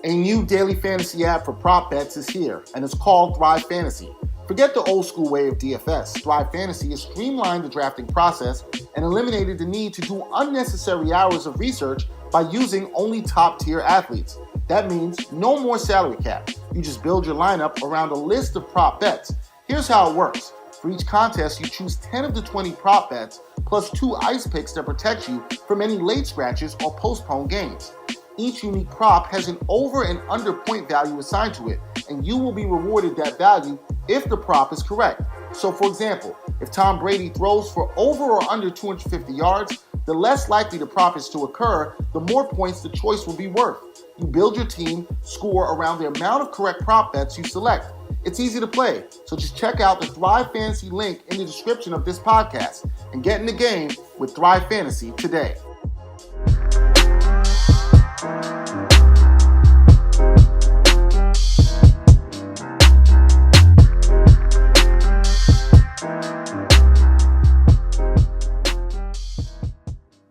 A new daily fantasy app for prop bets is here, and it's called Thrive Fantasy. Forget the old school way of DFS. Thrive Fantasy has streamlined the drafting process and eliminated the need to do unnecessary hours of research by using only top-tier athletes. That means no more salary cap. You just build your lineup around a list of prop bets. Here's how it works. For each contest, you choose 10 of the 20 prop bets, plus 2 ice picks that protect you from any late scratches or postponed games. Each unique prop has an over and under point value assigned to it, and you will be rewarded that value if the prop is correct. So for example, if Tom Brady throws for over or under 250 yards, the less likely the prop is to occur, the more points the choice will be worth. You build your team score around the amount of correct prop bets you select. It's easy to play, so just check out the Thrive Fantasy link in the description of this podcast and get in the game with Thrive Fantasy today.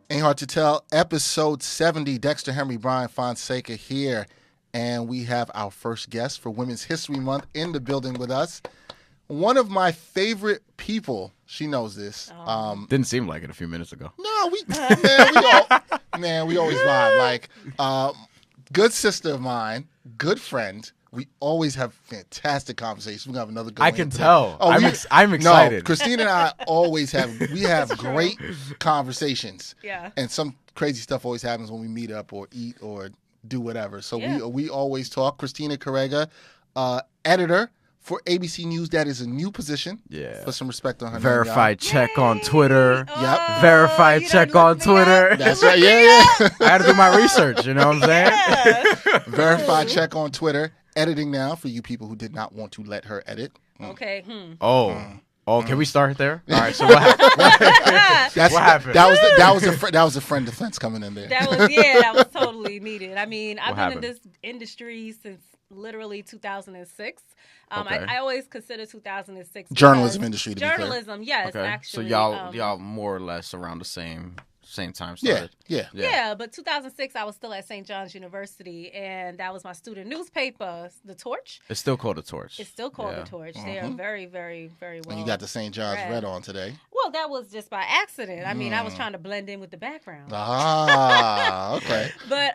Ain't Hard to Tell, episode 70. Dexter Henry, Brian Fonseca here, and we have our first guest for Women's History Month in the building with us. One of my favorite people. She knows this. Didn't seem like it a few minutes ago. No, we always vibe. Like, good sister of mine, good friend. We always have fantastic conversations. We're going to have another good one. I can tell. I'm excited. No, Christina and I always have great conversations. Yeah. And some crazy stuff always happens when we meet up or eat or do whatever. So we always talk. Christina Carrega, editor for ABC News. That is a new position. Yeah. Put some respect on her Verified check on Twitter. Yep. Verified check on Twitter. That's right. Yeah. I had to do my research. You know what I'm saying? Yeah. Verified check on Twitter. Editing now for you people who did not want to let her edit. Okay. Oh, can we start there? All right. So what happened? What happened? That was a friend defense coming in there. That was totally needed. I mean, I've been in this industry since literally 2006. Okay. I always consider 2006 journalism industry. To journalism, be yes, okay. actually. So y'all more or less around the same time started. Yeah, but 2006 I was still at St. John's University, and that was my student newspaper, The Torch. It's still called The Torch. It's still called The Torch. They are very, very, very well. And you got the St. John's red on today. Well, that was just by accident. I mean, I was trying to blend in with the background. Okay. But,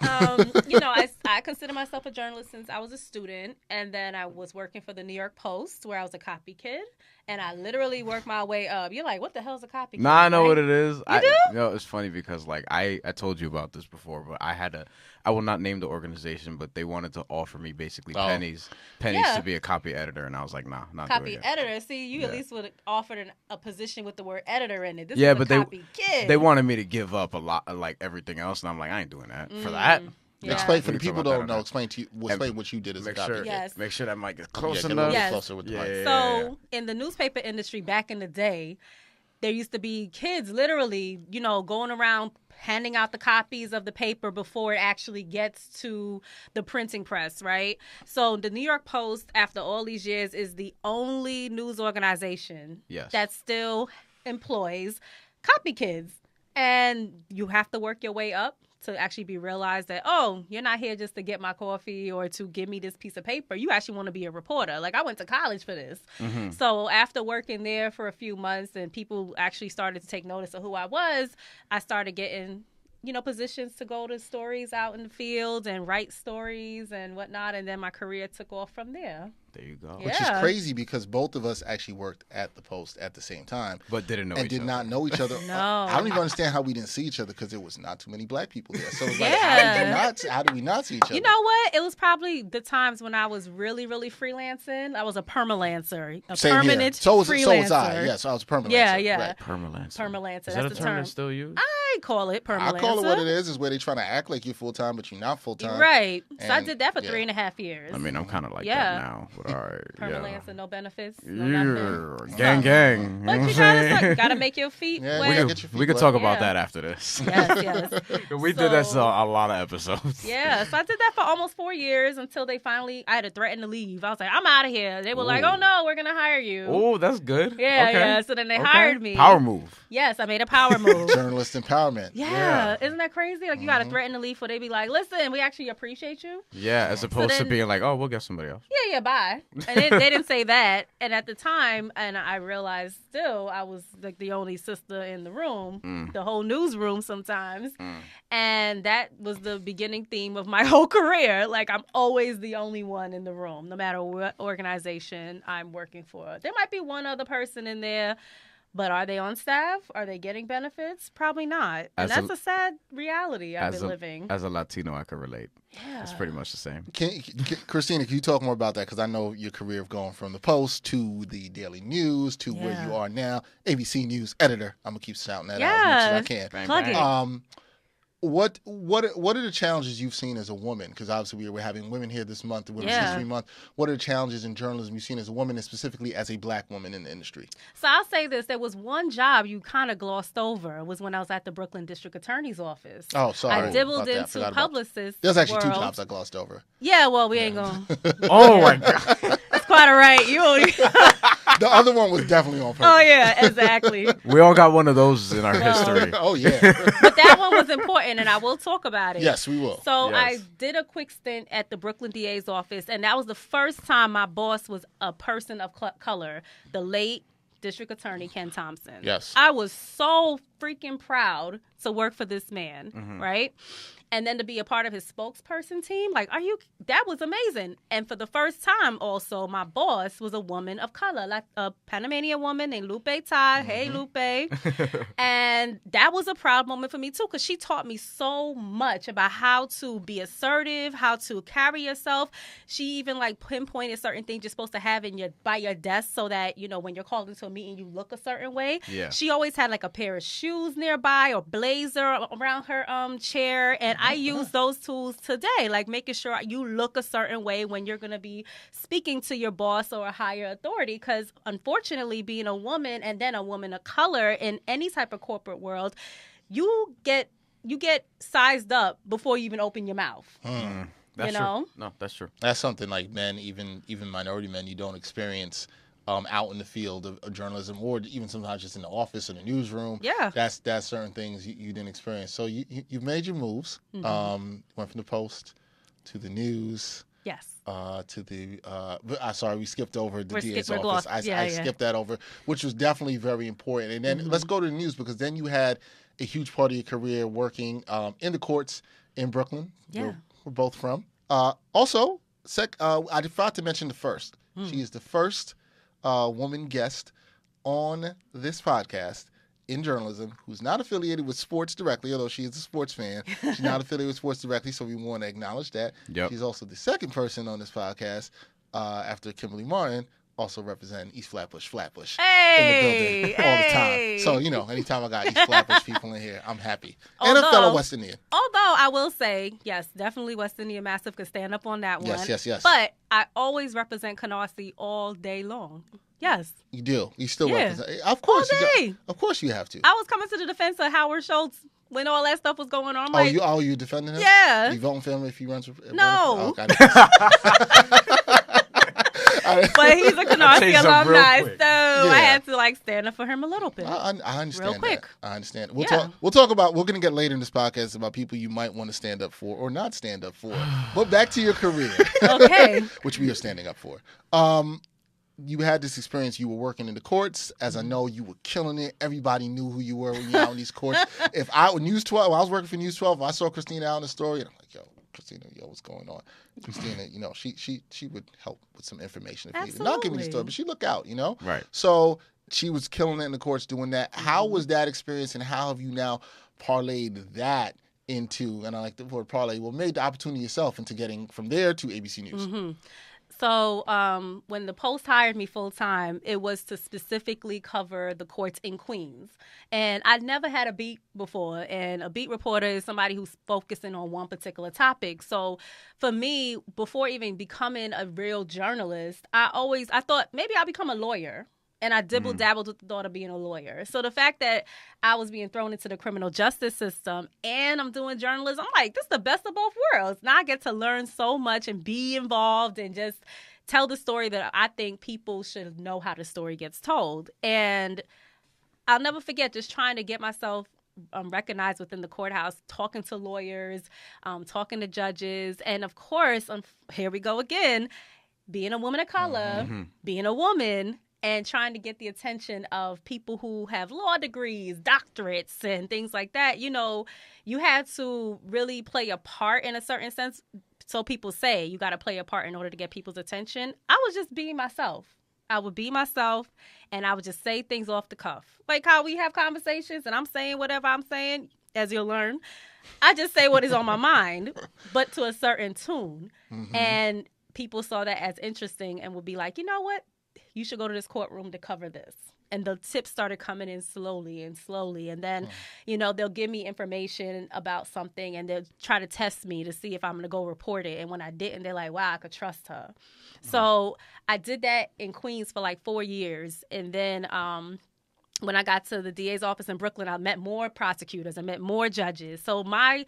I consider myself a journalist since I was a student, and then I was working for the New York Post, where I was a copy kid, and I literally worked my way up. You're like, what the hell's a copy kid? Nah, I know what it is. You do? It's funny because, like, I told you about this before, but I will not name the organization, but they wanted to offer me basically pennies to be a copy editor, and I was like, nah, not copy doing it. editor. See, you at least would have offered a position with the word editor in it. This yeah, is but copy kid. They wanted me to give up a lot of like everything else, and I'm like, I ain't doing that for that. Yeah. Explain for the people who don't know. Explain what you did as a copy. Yes. Make sure that mic is close get enough. a little closer with the mic. So in the newspaper industry back in the day, there used to be kids literally, going around handing out the copies of the paper before it actually gets to the printing press, right? So the New York Post, after all these years, is the only news organization that still employs copy kids. And you have to work your way up to actually be realized that, oh, you're not here just to get my coffee or to give me this piece of paper. You actually want to be a reporter. Like, I went to college for this. Mm-hmm. So after working there for a few months and people actually started to take notice of who I was, I started getting, positions to go to stories out in the field and write stories and whatnot. And then my career took off from there. There you go. Which is crazy because both of us actually worked at the Post at the same time. But did not know each other. No. I don't even understand how we didn't see each other because there was not too many black people there. So it was like, how did we not see each other? You know what? It was probably the times when I was really, really freelancing. I was a permalancer. Permanent freelancer. So was I. Yes, I was a permalancer. Yeah. Right. Permalancer. Is that's that a term that's still used? I call it permalancer. I call it what it is where they're trying to act like you're full-time, but you're not full-time. Right. So I did that for 3.5 years. I mean, I'm kind of like that now. But all right. Permalancer, no benefits, no nothing. Gang. But you gotta make your feet wet. We could talk about that after this. Yes. We did that a lot of episodes. Yeah, so I did that for almost 4 years until they finally, I had to threaten to leave. I was like, I'm out of here. They were like, oh no, we're gonna hire you. Oh, that's good. Yeah. So then they hired me. Power move. Yes, I made a power move. Journalist empowerment. meant. Yeah. Isn't that crazy? Like, you got to threaten to leave for they be like, listen, we actually appreciate you. Yeah, as opposed to being like, oh, we'll get somebody else. Yeah, bye. And they didn't say that. And at the time, and I realized still, I was like the only sister in the room, the whole newsroom sometimes. And that was the beginning theme of my whole career. Like, I'm always the only one in the room, no matter what organization I'm working for. There might be one other person in there, but are they on staff? Are they getting benefits? Probably not. And that's a sad reality I've been living. As a Latino, I can relate. Yeah. It's pretty much the same. Christina, can you talk more about that? Because I know your career of going from the Post to the Daily News to where you are now, ABC News editor. I'm going to keep shouting that out as much as I can. Plug it. What are the challenges you've seen as a woman? Because obviously we're having women here this month, Women's History Month. What are the challenges in journalism you've seen as a woman, and specifically as a black woman in the industry? So I'll say this. There was one job you kind of glossed over. It was when I was at the Brooklyn District Attorney's Office. Oh, sorry. I dibbled into publicists. There's actually 2 jobs I glossed over. Yeah, well, we ain't going to. Oh, my God. That's quite all right. You only... The other one was definitely on purpose. Oh, yeah, exactly. We all got one of those in our history. Oh, yeah. But that one was important, and I will talk about it. Yes, we will. So I did a quick stint at the Brooklyn DA's office, and that was the first time my boss was a person of color, the late District Attorney Ken Thompson. Yes. I was so freaking proud to work for this man, right? And then to be a part of his spokesperson team, that was amazing. And for the first time also, my boss was a woman of color, like a Panamanian woman named Lupe Tai. Hey, Lupe. And that was a proud moment for me, too, because she taught me so much about how to be assertive, how to carry yourself. She even, pinpointed certain things you're supposed to have by your desk so that, when you're called into a meeting, you look a certain way. Yeah. She always had, a pair of shoes nearby or blazer around her chair, and I use those tools today, making sure you look a certain way when you're going to be speaking to your boss or a higher authority, because unfortunately, being a woman and then a woman of color in any type of corporate world, you get sized up before you even open your mouth. That's true. No, that's true. That's something like men, even minority men, you don't experience out in the field of journalism, or even sometimes just in the office or the newsroom. Yeah, that's sortain things you didn't experience. So you've made your moves. Went from the Post to the News. Yes. To the sorry, we skipped over the DA's office. I skipped that over, which was definitely very important. And then let's go to the news, because then you had a huge part of your career working in the courts in Brooklyn. Yeah, where we're both from. Also, I forgot to mention the first. She is the first woman guest on this podcast in journalism who's not affiliated with sports directly, although she is a sports fan. She's not affiliated with sports directly, so we want to acknowledge that. Yep. She's also the second person on this podcast after Kimberly Martin, also representing East Flatbush in the building all the time. So, anytime I got East Flatbush people in here, I'm happy. And a fellow West Indian. Although I will say, yes, definitely West Indian Massive could stand up on that one. Yes. But I always represent Canarsie all day long. Yes. You do. You still represent. Of course. All day. Of course you have to. I was coming to the defense of Howard Schultz when all that stuff was going on. You defending him? Yeah. You voting for him if he runs for... No. But he's a Canarsie alumni, so I had to stand up for him a little bit. I understand. Real quick. I understand. We're going to get later in this podcast about people you might want to stand up for or not stand up for. But back to your career. Okay. Which we are standing up for. You had this experience. You were working in the courts. As I know, you were killing it. Everybody knew who you were when you were out in these courts. If I was working for News 12, I saw Christina out in the story, and I'm like, yo, Christina, what's going on? Christina, she would help with some information if needed. Not give me the story, but she look out, Right. So she was killing it in the courts doing that. How was that experience, and how have you now parlayed that into, and I like the word parlay, made the opportunity yourself into getting from there to ABC News? So when the Post hired me full time, it was to specifically cover the courts in Queens. And I'd never had a beat before. And a beat reporter is somebody who's focusing on one particular topic. So for me, before even becoming a real journalist, I thought maybe I'll become a lawyer. And I dabbled with the thought of being a lawyer. So the fact that I was being thrown into the criminal justice system and I'm doing journalism, I'm like, this is the best of both worlds. Now I get to learn so much and be involved and just tell the story that I think people should know how the story gets told. And I'll never forget just trying to get myself recognized within the courthouse, talking to lawyers, talking to judges. And of course, here we go again, being a woman of color, being a woman, and trying to get the attention of people who have law degrees, doctorates, and things like that. You know, you had to really play a part in a certain sense. So people say you got to play a part in order to get people's attention. I was just being myself. I would be myself, and I would just say things off the cuff. Like how we have conversations, and I'm saying whatever I'm saying, as you'll learn. I just say what is on my mind, but to a certain tune. And people saw that as interesting and would be like, you know what? You should go to this courtroom to cover this. And the tips started coming in slowly and slowly. And then, you know, they'll give me information about something and they'll try to test me to see if I'm going to go report it. And when I didn't, they're like, wow, I could trust her. So I did that in Queens for like 4 years. And then when I got to the DA's office in Brooklyn, I met more prosecutors. I met more judges. So my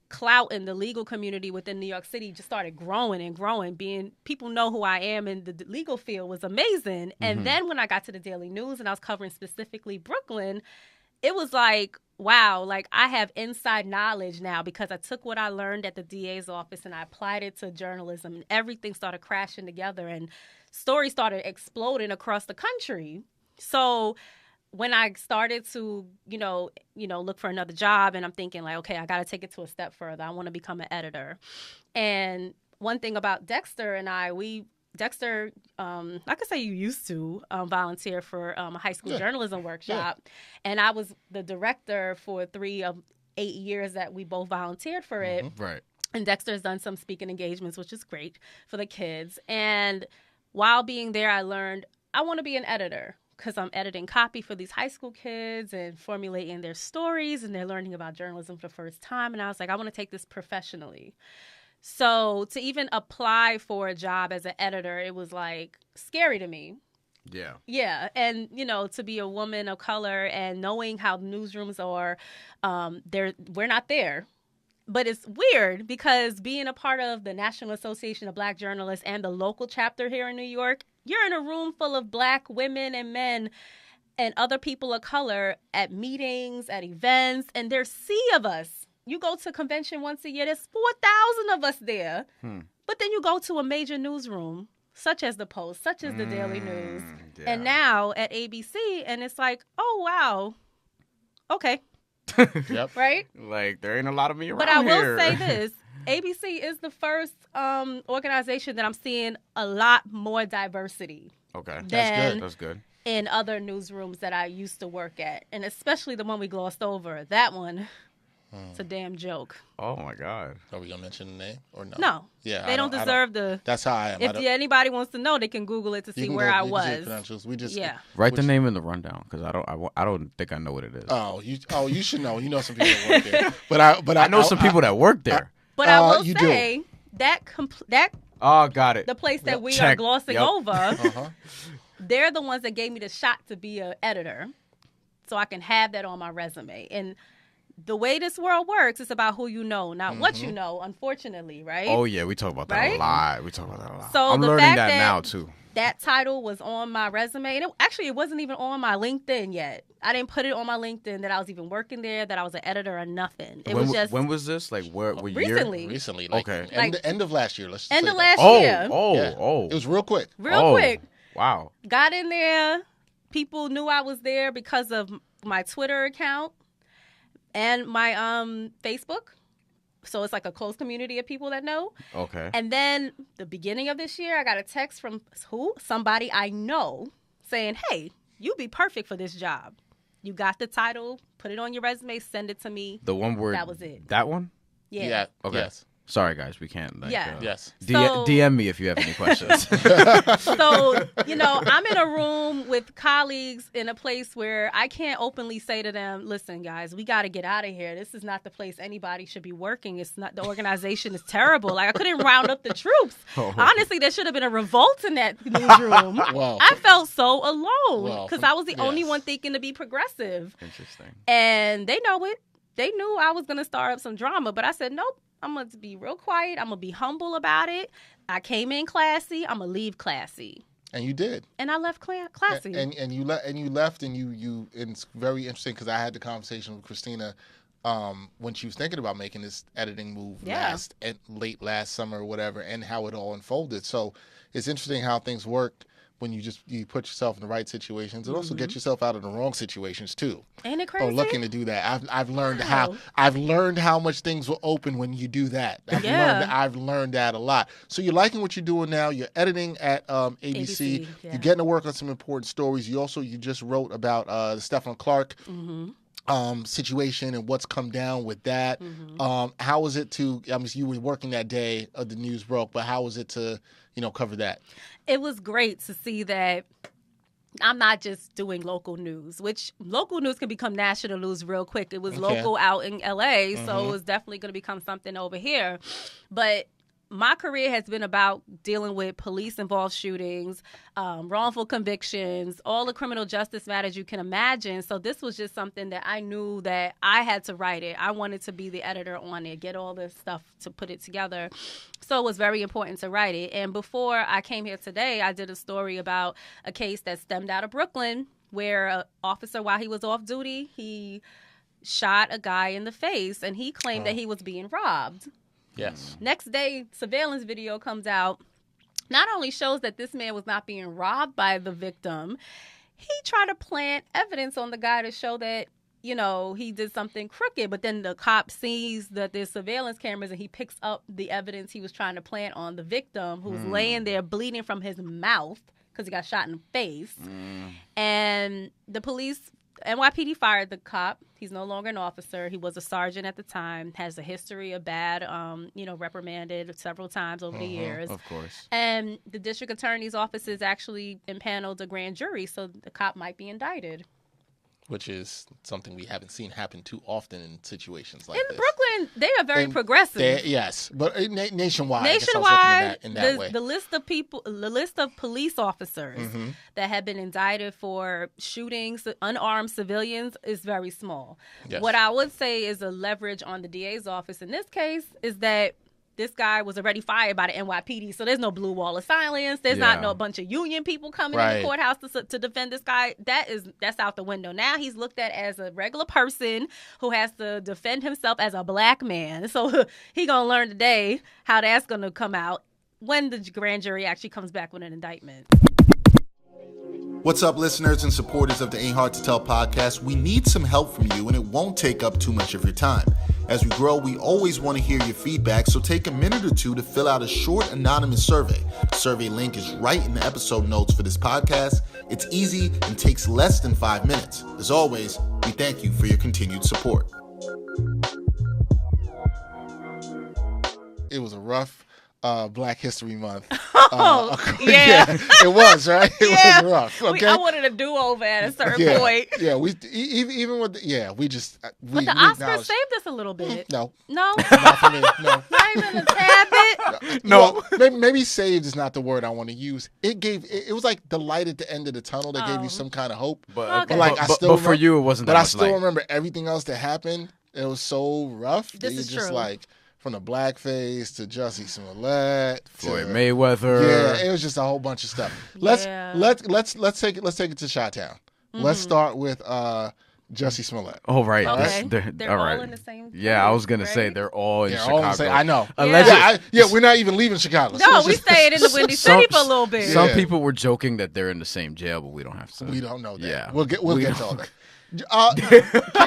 clout in the legal community within New York City just started growing and growing. People know who I am in the legal field was amazing. And then when I got to the Daily News and I was covering specifically Brooklyn, it was like, wow, like I have inside knowledge now because I took what I learned at the DA's office and I applied it to journalism, and everything started crashing together and stories started exploding across the country. So when I started to, you know, look for another job, and I'm thinking like, okay, I got to take it to a step further. I want to become an editor. And one thing about Dexter and Dexter, I could say you used to volunteer for a high school journalism workshop. And I was the director for 3 of 8 years that we both volunteered for it. Right. And Dexter's done some speaking engagements, which is great for the kids. And while being there, I learned I want to be an editor, because I'm editing copy for these high school kids and formulating their stories, and they're learning about journalism for the first time. And I was like, I want to take this professionally. So to even apply for a job as an editor, it was like scary to me. Yeah. Yeah. And, you know, to be a woman of color and knowing how newsrooms are, we're not there. But it's weird because being a part of the National Association of Black Journalists and the local chapter here in New York, you're in a room full of Black women and men and other people of color at meetings, at events, and there's a sea of us. You go to a convention once a year, there's 4,000 of us there. But then you go to a major newsroom, such as the Post, such as the Daily News, and now at ABC, and it's like, oh, wow, okay. Yep. Right? Like, there ain't a lot of me around But I here. will say this. ABC is the first organization that I'm seeing a lot more diversity. Okay. That's good. In other newsrooms that I used to work at. And especially the one we glossed over. That one, it's a damn joke. Oh, my God. Are we going to mention the name or no? No. Yeah, they don't deserve the... That's how I am. If anybody wants to know, they can Google it to see where I was. We just Write the name in the rundown, because I don't think I know what it is. You should know. You know some people that work there. But I know some people that work there. But I will say that oh, got it. The place that we are glossing over, Uh-huh. they're the ones that gave me the shot to be an editor, so I can have that on my resume. And the way this world works, it's about who you know, not what you know, unfortunately, right? Oh, yeah, we talk about that a lot. So I'm learning that now, too. That title was on my resume, and it wasn't even on my LinkedIn yet. I didn't put it on my LinkedIn that I was even working there, that I was an editor or nothing. When was this? Like, what recently? year? Recently, okay. End of last year. Let's end of that. last year. It was real quick. Quick. Wow. Got in there. People knew I was there because of my Twitter account and my Facebook. So it's like a close community of people that know. Okay. And then the beginning of this year, I got a text from somebody I know saying, hey, you'd be perfect for this job. You got the title, put it on your resume, send it to me. The one word. That was it. That one? Yeah. Okay. Yes. Sorry, guys, we can't. Yes. DM me if you have any questions. So, I'm in a room with colleagues in a place where I can't openly say to them, listen, guys, we got to get out of here. This is not the place anybody should be working. It's not, the organization is terrible. Like, I couldn't round up the troops. Honestly, there should have been a revolt in that newsroom. Wow. I felt so alone because I was the only one thinking to be progressive. Interesting. And they know it. They knew I was going to start up some drama, but I said, nope. I'm going to be real quiet. I'm going to be humble about it. I came in classy. I'm going to leave classy. And you did. And I left classy. And you left, and you. And it's very interesting because I had the conversation with Christina when she was thinking about making this editing move late last summer or whatever, and how it all unfolded. So it's interesting how things work when you put yourself in the right situations, and also get yourself out of the wrong situations too. Ain't it crazy? Or looking to do that. I've learned how much things will open when you do that. I've learned that a lot. So you're liking what you're doing now. You're editing at ABC. You're getting to work on some important stories. You just wrote about the Stephen Clark situation and what's come down with that. How was it you were working that day the news broke, but how was it to cover that? It was great to see that I'm not just doing local news, which local news can become national news real quick. It was local out in LA, so it was definitely going to become something over here. But my career has been about dealing with police-involved shootings, wrongful convictions, all the criminal justice matters you can imagine. So this was just something that I knew that I had to write it. I wanted to be the editor on it, get all this stuff to put it together. So it was very important to write it. And before I came here today, I did a story about a case that stemmed out of Brooklyn where an officer, while he was off duty, he shot a guy in the face, and he claimed that he was being robbed. Yes. Next day, surveillance video comes out. Not only shows that this man was not being robbed by the victim, he tried to plant evidence on the guy to show that, he did something crooked. But then the cop sees that there's surveillance cameras, and he picks up the evidence he was trying to plant on the victim, who's laying there bleeding from his mouth because he got shot in the face. And the NYPD fired the cop. He's no longer an officer. He was a sergeant at the time, has a history of bad, reprimanded several times over the years. Of course. And the district attorney's office has actually impaneled a grand jury, so the cop might be indicted. Which is something we haven't seen happen too often in situations like this. In Brooklyn, they are very progressive. Yes, but nationwide. Nationwide, the list of police officers that have been indicted for shootings, unarmed civilians, is very small. Yes. What I would say is a leverage on the DA's office in this case is that this guy was already fired by the NYPD, so there's no blue wall of silence. There's not no bunch of union people coming in the courthouse to defend this guy. That's out the window. Now he's looked at as a regular person who has to defend himself as a black man. So he gonna learn today how that's gonna come out when the grand jury actually comes back with an indictment. What's up, listeners and supporters of the Ain't Hard to Tell podcast? We need some help from you, and it won't take up too much of your time. As we grow, we always want to hear your feedback, so take a minute or two to fill out a short anonymous survey. The survey link is right in the episode notes for this podcast. It's easy and takes less than 5 minutes. As always, we thank you for your continued support. It was a rough Black History Month. Yeah. It was, right? It was rough. Okay? I wanted a do-over at a certain point. Yeah, we even with we just but the Oscars saved us a little bit. No, not for me. No, not even a tad bit. No, maybe saved is not the word I want to use. It was like the light at the end of the tunnel that gave you some kind of hope. But for you, it wasn't. That but much I still light. remember everything else that happened. It was so rough. This is just true. like. From the blackface to Jussie Smollett, Floyd Mayweather. Yeah, it was just a whole bunch of stuff. Let's take it to Chi-Town. Let's start with Jussie Smollett. Oh right, Okay. They're all all right. in the same. Yeah, I was gonna place, say right? they're all in They're Chicago. all in the same, I know. Allegedly, We're not even leaving Chicago. No, we stayed in the Windy City for a little bit. Some people were joking that they're in the same jail, but we don't have to. We don't know that. Yeah, we'll get to all that.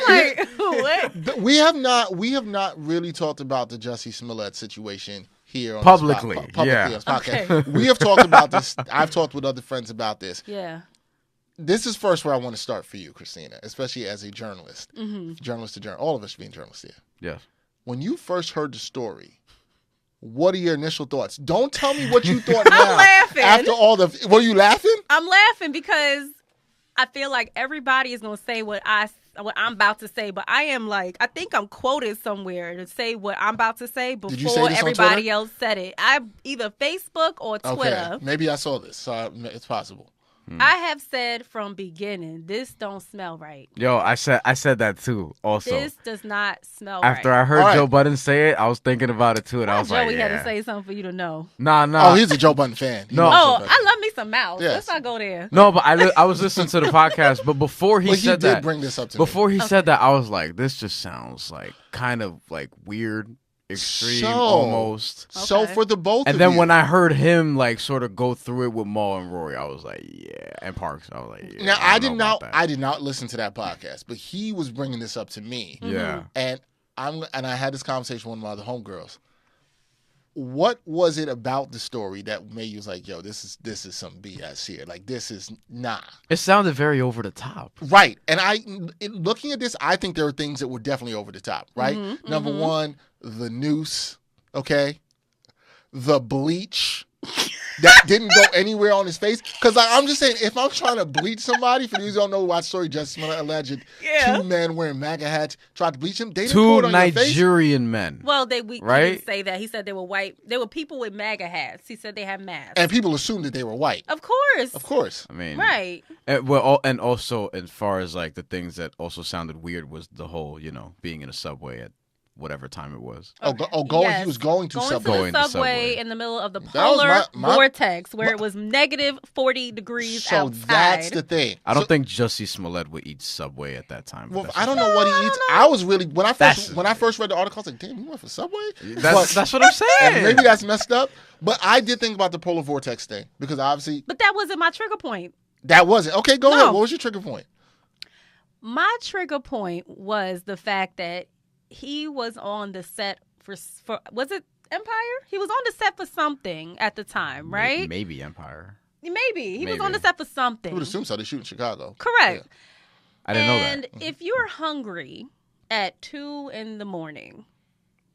Like, what? We have not really talked about the Jussie Smollett situation here on publicly. This on this podcast. Okay. We have talked about this. I've talked with other friends about this. Yeah. This is first where I want to start for you, Christina, especially as a journalist. Journalist to journalist. All of us being journalists here. Yes. When you first heard the story, what are your initial thoughts? Don't tell me what you thought now. I'm laughing. After all the... Were you laughing? I'm laughing because I feel like everybody is going to say what I'm about to say, but I am like, I think I'm quoted somewhere to say what I'm about to say Did you say before this on everybody Twitter? else said it. I either Facebook or Twitter. Okay, maybe I saw this, so it's possible. I have said from beginning, this don't smell right. Yo, I said that too. Also, This does not smell after right. I heard All right. Joe Budden say it, I was thinking about it too, and I was Joey like, had yeah. to say something for you to know. Nah. Oh, he's a Joe Budden fan. No. Oh, I love me some mouth. Yes. Let's not go there. No, but I was listening to the podcast, but before he said that, bring this up to before me. he said that, I was like, this just sounds like kind of like weird, extreme, almost. So for the both and of then you, when I heard him like sort of go through it with Maul and Rory, I was like, yeah, and Parks, I was like, yeah. Now I did not listen to that podcast, but he was bringing this up to me. Yeah, and I had this conversation with one of my other homegirls. What was it about the story that made you was like, yo, this is some BS here? Like, this is nah. It sounded very over the top. Right. And looking at this, I think there are things that were definitely over the top, right? Number one, the noose, okay? The bleach that didn't go anywhere on his face. Because I'm just saying, if I'm trying to bleach somebody, for those who don't know, watch story, Jussie Smollett alleged 2 men wearing MAGA hats tried to bleach him. They didn't pour it on your face. 2 Nigerian men. Well, he right? didn't say that. He said they were white. They were people with MAGA hats. He said they had masks. And people assumed that they were white. Of course. Of course. I mean, right. And, and also, as far as like the things that also sounded weird was the whole, being in a subway at whatever time it was. He was going to Subway. To the subway in the middle of the polar vortex where it was negative 40 degrees outside. So that's the thing. I don't think Jussie Smollett would eat Subway at that time. Well, I don't know what he eats. I was really when I first read the article, I was like, damn, you went for Subway? That's what I'm saying. Maybe that's messed up. But I did think about the polar vortex thing because obviously. But that wasn't my trigger point. That wasn't. Okay, go ahead. What was your trigger point? My trigger point was the fact that he was on the set for was it Empire? He was on the set for something at the time, right? Maybe Empire. Maybe. He was on the set for something. I would assume so. They shoot in Chicago. Correct. Yeah. I didn't know that. And if you're hungry at 2 a.m,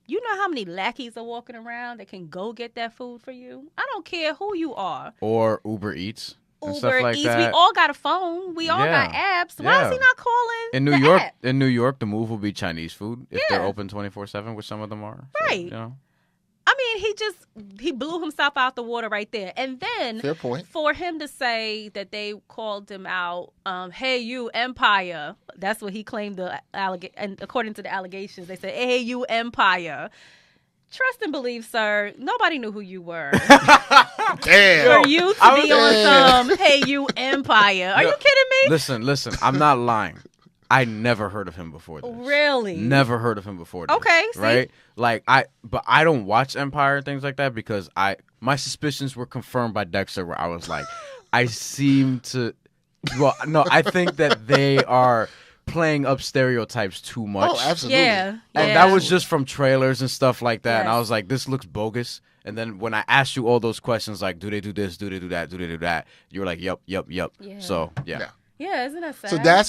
you know how many lackeys are walking around that can go get that food for you? I don't care who you are. Or Uber Eats. And Uber stuff like Eats. That. We all got a phone. We all got apps. Why is he not calling in New York? App? In New York, the move will be Chinese food if they're open 24/7, which some of them are. Right. So, I mean, he blew himself out the water right there. And then fair point. For him to say that they called him out, hey, you Empire. That's what he claimed and according to the allegations, they said, hey, you Empire. Trust and believe, sir. Nobody knew who you were. Damn. For you to be on some, hey, you Empire. Are you kidding me? Listen. I'm not lying. I never heard of him before this. Really? Never heard of him before this. Okay. Right? See? Like but I don't watch Empire and things like that because my suspicions were confirmed by Dexter where I was like, I think that they are playing up stereotypes too much. Oh, absolutely. Yeah. And that was just from trailers and stuff like that. Yes. And I was like, this looks bogus. And then when I asked you all those questions, like, do they do this? Do they do that? Do they do that? You were like, yep. Yeah. So, yeah. Yeah, isn't that sad?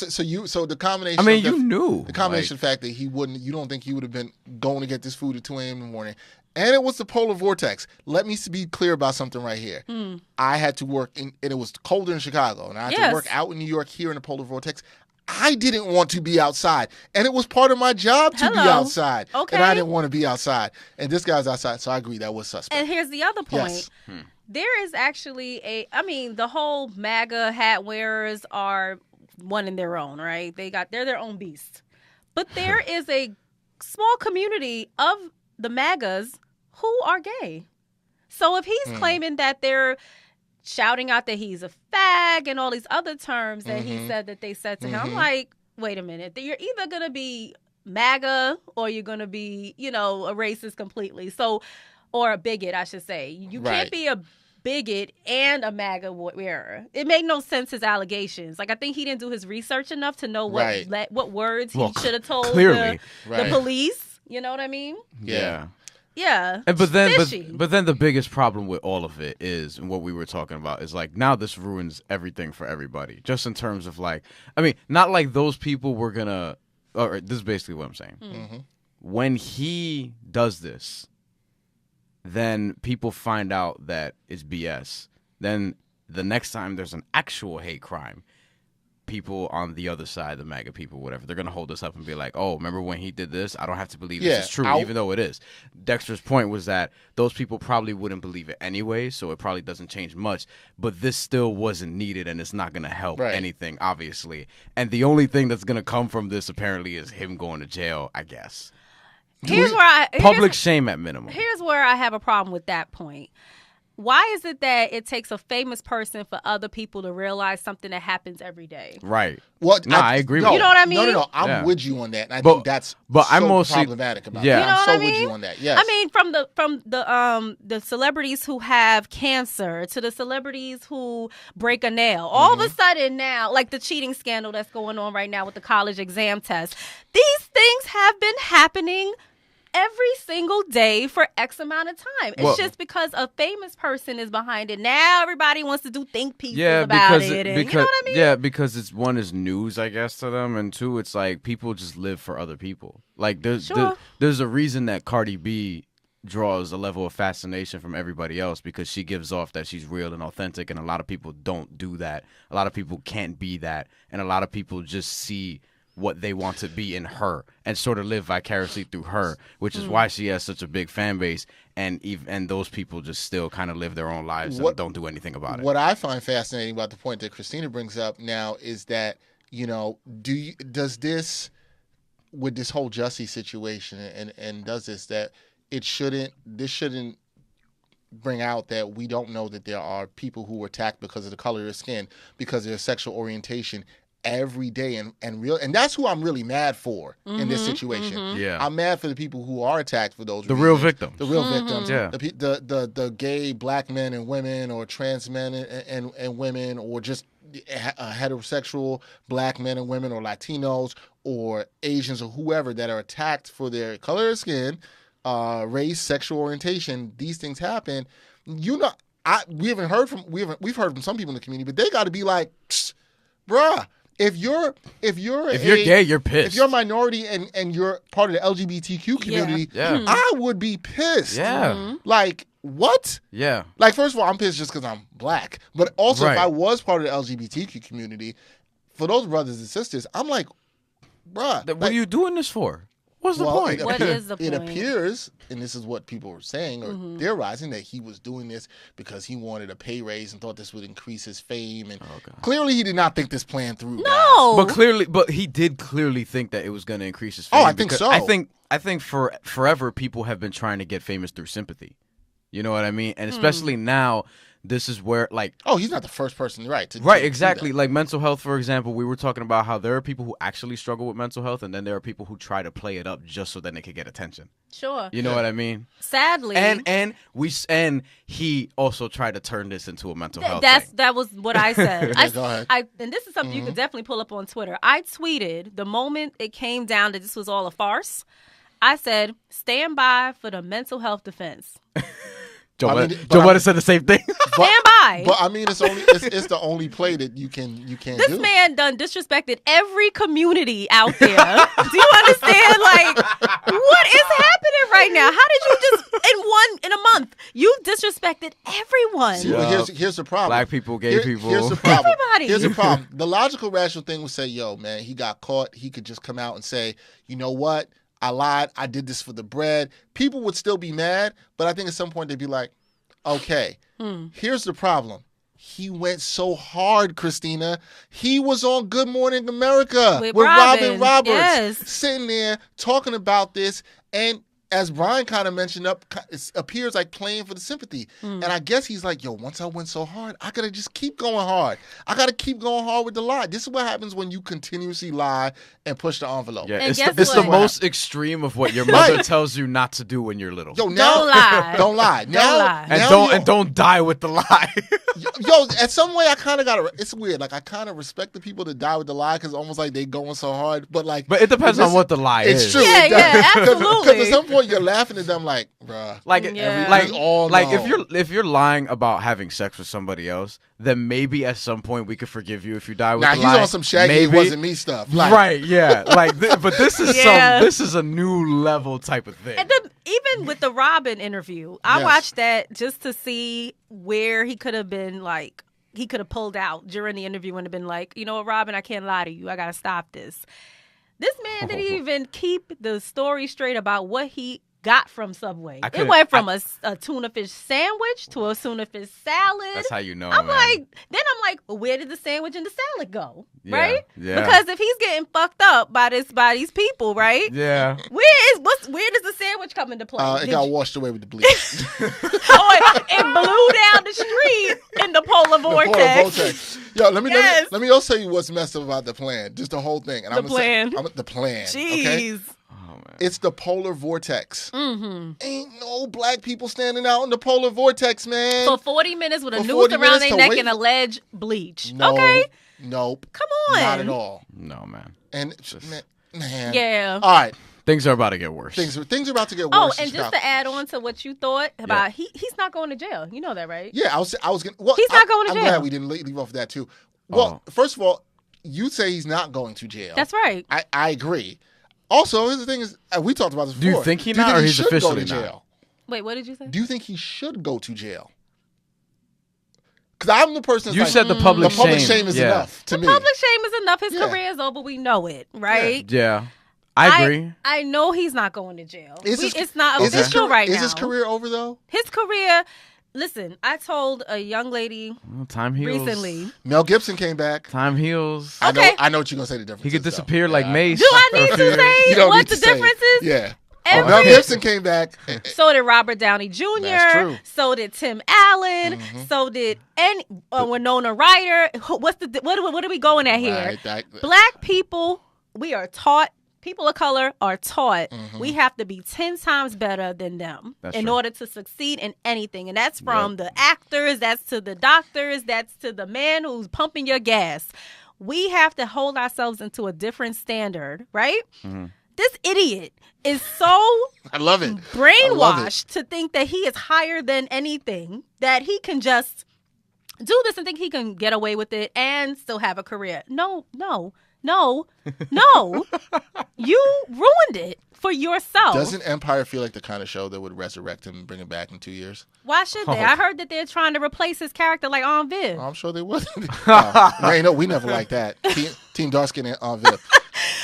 So the combination. I mean, you knew the combination fact that he wouldn't. You don't think he would have been going to get this food at 2 a.m, and it was the polar vortex. Let me be clear about something right here. I had to work and it was colder in Chicago, and I had to work out in New York here in the polar vortex. I didn't want to be outside, and it was part of my job to be outside. Okay. And I didn't want to be outside, and this guy's outside, so I agree that was suspect. And here's the other point. Yes. There is actually the whole MAGA hat wearers are one in their own, right? They're their own beast. But there is a small community of the MAGAs who are gay. So if he's claiming that they're shouting out that he's a fag and all these other terms that he said that they said to him, I'm like, wait a minute. You're either going to be MAGA or you're going to be, a racist completely. So, or a bigot, I should say. You can't be a bigot and a MAGA wearer. It made no sense, his allegations. Like, I think he didn't do his research enough to know what words he should have told the police. You know what I mean? Yeah. Yeah. But then the biggest problem with all of it is, and what we were talking about, is like now this ruins everything for everybody. Just in terms of like, I mean, not like those people were gonna, or this is basically what I'm saying. When he does this, then people find out that it's BS. Then the next time there's an actual hate crime, people on the other side, the MAGA people, whatever, they're going to hold us up and be like, oh, remember when he did this? I don't have to believe this is true, even though it is. Dexter's point was that those people probably wouldn't believe it anyway, so it probably doesn't change much. But this still wasn't needed, and it's not going to help anything, obviously. And the only thing that's going to come from this, apparently, is him going to jail, I guess. Public shame at minimum. Here's where I have a problem with that point. why is it that it takes a famous person for other people to realize something that happens every day? Right. Well, I agree with you. Know what I mean? No. I'm with you on that. And I think that's I'm mostly problematic about yeah. that. You know I'm so what I mean? with you on that. Yes. I mean, from the celebrities who have cancer to the celebrities who break a nail. All of a sudden now, like the cheating scandal that's going on right now with the college exam test, these things have been happening every single day for X amount of time. It's just because a famous person is behind it. Now everybody wants to do think pieces about it. And, you know what I mean? Yeah, because it's one is news, I guess, to them, and two, it's like people just live for other people. Like there's a reason that Cardi B draws a level of fascination from everybody else, because she gives off that she's real and authentic, and a lot of people don't do that. A lot of people can't be that, and a lot of people just see what they want to be in her and sort of live vicariously through her, which is why she has such a big fan base, and those people just still kind of live their own lives and don't do anything about it. What I find fascinating about the point that Christina brings up now is that, does this, with this whole Jussie situation, and does this, that this shouldn't bring out that we don't know that there are people who were attacked because of the color of their skin, because of their sexual orientation, every day, and that's who I'm really mad for in this situation. Yeah, I'm mad for the people who are attacked for those the reasons. real victims, yeah, the gay black men and women, or trans men and women, or just heterosexual black men and women, or Latinos or Asians or whoever that are attacked for their color of skin, race, sexual orientation. These things happen. We've heard from some people in the community, but they got to be like, bruh. If you're gay, you're pissed. If you're a minority and you're part of the LGBTQ community, I would be pissed. Yeah. Like, what? Yeah. Like, first of all, I'm pissed just because I'm black. But also, Right. if I was part of the LGBTQ community, for those brothers and sisters, I'm like, bruh. What are you doing this for? What's the point? What is the It point? appears, and this is what people were saying or theorizing, that he was doing this because he wanted a pay raise and thought this would increase his fame. And clearly, he did not think this plan through. No, but he did clearly think that it was going to increase his fame. Oh, I think so. I think for forever people have been trying to get famous through sympathy. You know what I mean? And especially now, this is where, like... Oh, he's not the first person, right? Right, exactly. Like mental health, for example, we were talking about how there are people who actually struggle with mental health, and then there are people who try to play it up just so that they can get attention. Sure. You know what I mean? Sadly. And he also tried to turn this into a mental health thing. That was what I said. Go ahead. And this is something you could definitely pull up on Twitter. I tweeted the moment it came down that this was all a farce. I said, stand by for the mental health defense. Joe Budden said the same thing. Stand by. But I mean, it's the only play that you can this do. This man done disrespected every community out there. Do you understand? Like, what is happening right now? How did you just in a month you disrespected everyone? See, but here's the problem. Black people, gay people. Here's the problem. Everybody. Here's the problem. The logical, rational thing would say, "Yo, man, he got caught. He could just come out and say, you know what? I lied. I did this for the bread." People would still be mad, but I think at some point they'd be like, okay, here's the problem. He went so hard, Christina. He was on Good Morning America with Robin Roberts, sitting there talking about this, and as Brian kind of mentioned, it appears like playing for the sympathy. And I guess he's like, yo, once I went so hard, I got to just keep going hard. I got to keep going hard with the lie. This is what happens when you continuously lie and push the envelope. Yeah, it's the most extreme of what your mother tells you not to do when you're little. Yo, now, don't lie. Don't lie. Don't lie. And don't die with the lie. Yo, at some way, I kind of got to, it's weird. Like, I kind of respect the people that die with the lie because it's almost like they going so hard. But it depends on what the lie is. It's true. Yeah, absolutely. Because at some point, you're laughing at them like, bruh. If you're lying about having sex with somebody else, then maybe at some point we could forgive you if you die with the lie. Now, he's on some Shaggy, It Wasn't Me stuff. Like, right, yeah. But this is this is a new level type of thing. And even with the Robin interview, I watched that just to see where he could have been like, he could have pulled out during the interview and have been like, you know what, Robin, I can't lie to you. I got to stop this. This man didn't even keep the story straight about what he got from Subway. It went from a tuna fish sandwich to a tuna fish salad. That's how you know. I'm like, well, where did the sandwich and the salad go? Yeah, right? Yeah. Because if he's getting fucked up by these people, right? Yeah. Where does the sandwich come into play? It got washed away with the bleach. It blew down the street in the polar vortex. Yo, let me also tell you what's messed up about the plan. Just the whole thing. And the plan. The plan. Jeez. Okay? It's the polar vortex. Mm-hmm. Ain't no black people standing out in the polar vortex, man. For 40 minutes with a noose around their neck and alleged bleach. No, okay? Nope. Come on. Not at all. No, man. And, man. Yeah. All right. Things are about to get worse. Things are about to get worse. Oh, and just to add on to what you thought about, he's not going to jail. You know that, right? Yeah, I was gonna. Well, he's not going to jail. I'm glad we didn't leave off that too. Well, first of all, you say he's not going to jail. That's right. I agree. Also, here's the thing is, we talked about this before. Do you think he's officially jail? Wait, what did you say? Do you think he should go to jail? Because I'm the person. You said the public shame is enough to me. The public shame is enough. His career is over. We know it, right? Yeah. I agree. I know he's not going to jail. It's not official right now. Is his career over though? His career. Listen, I told a young lady time heals. recently. Mel Gibson came back. Time heals. Okay. I know what you're gonna say. The difference. He could disappear like Mace. Do I need to say what the difference is? Yeah. Mel Gibson came back. So did Robert Downey Jr. That's true. So did Tim Allen. Mm-hmm. So did Winona Ryder. What are we going at here? Black people, we are taught. People of color are taught we have to be 10 times better than them in order to succeed in anything. And that's from the actors, that's to the doctors, that's to the man who's pumping your gas. We have to hold ourselves into a different standard, right? Mm-hmm. This idiot is so I love it. brainwashed to think that he is higher than anything, that he can just do this and think he can get away with it and still have a career. No. You ruined it for yourself. Doesn't Empire feel like the kind of show that would resurrect him and bring him back in 2 years? Why should they? I heard that they're trying to replace his character like Aunt Viv. I'm sure they would. We never liked that. Team Darskin and Aunt Viv.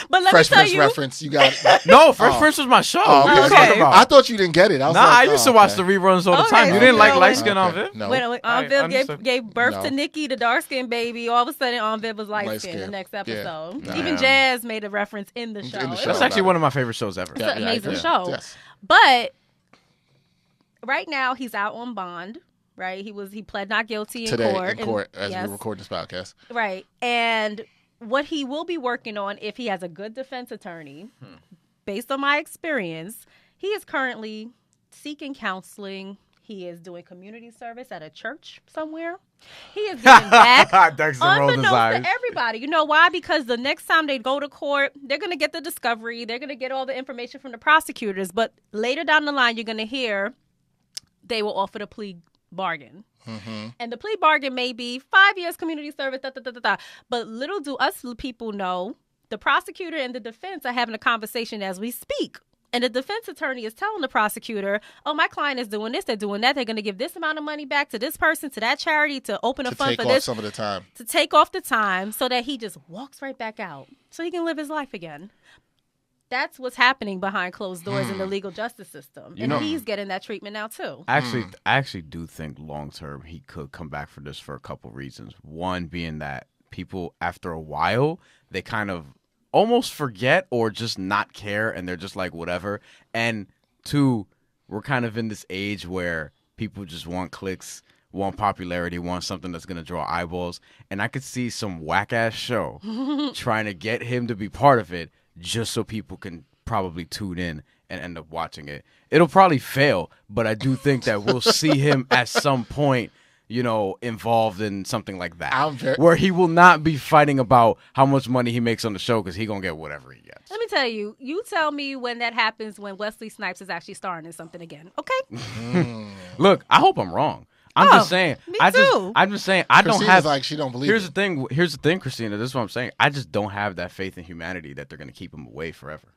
But let Fresh me tell Prince you, reference. You got it. No, Fresh Prince was my show. Oh, okay. I thought you didn't get it. I used to watch the reruns all the time. You didn't like light skin Aunt Viv? No. When Aunt Viv gave birth to Nikki, the dark skinned baby, all of a sudden Aunt Viv was light skinned the next episode. Yeah. Even Jazz made a reference in the show. That's actually one of my favorite shows ever. It's an amazing show. Yes. But right now he's out on bond. Right, he pled not guilty in court as we record this podcast. Right, and what he will be working on, if he has a good defense attorney, based on my experience, he is currently seeking counseling. He is doing community service at a church somewhere. He is giving back unbeknownst to everybody. You know why? Because the next time they go to court, they're going to get the discovery. They're going to get all the information from the prosecutors. But later down the line, you're going to hear they will offer the plea bargain. Mm-hmm. And the plea bargain may be 5 years community service, but little do us people know, the prosecutor and the defense are having a conversation as we speak. And the defense attorney is telling the prosecutor, oh, my client is doing this, they're doing that, they're going to give this amount of money back to this person, to that charity, to open a fund for this. To take off some of the time. To take off the time so that he just walks right back out so he can live his life again. That's what's happening behind closed doors in the legal justice system. And he's getting that treatment now, too. I actually do think long-term he could come back for this for a couple reasons. One being that people, after a while, they kind of almost forget or just not care, and they're just like, whatever. And two, we're kind of in this age where people just want clicks, want popularity, want something that's going to draw eyeballs. And I could see some whack-ass show trying to get him to be part of it, just so people can probably tune in and end up watching it. It'll probably fail, but I do think that we'll see him at some point, involved in something like that. Where he will not be fighting about how much money he makes on the show because he's going to get whatever he gets. Let me tell you, you tell me when that happens, when Wesley Snipes is actually starring in something again, okay? Look, I hope I'm wrong. I'm just saying. I'm just saying. I don't have. Like she don't believe. Here's the thing, Christina. This is what I'm saying. I just don't have that faith in humanity that they're gonna keep him away forever.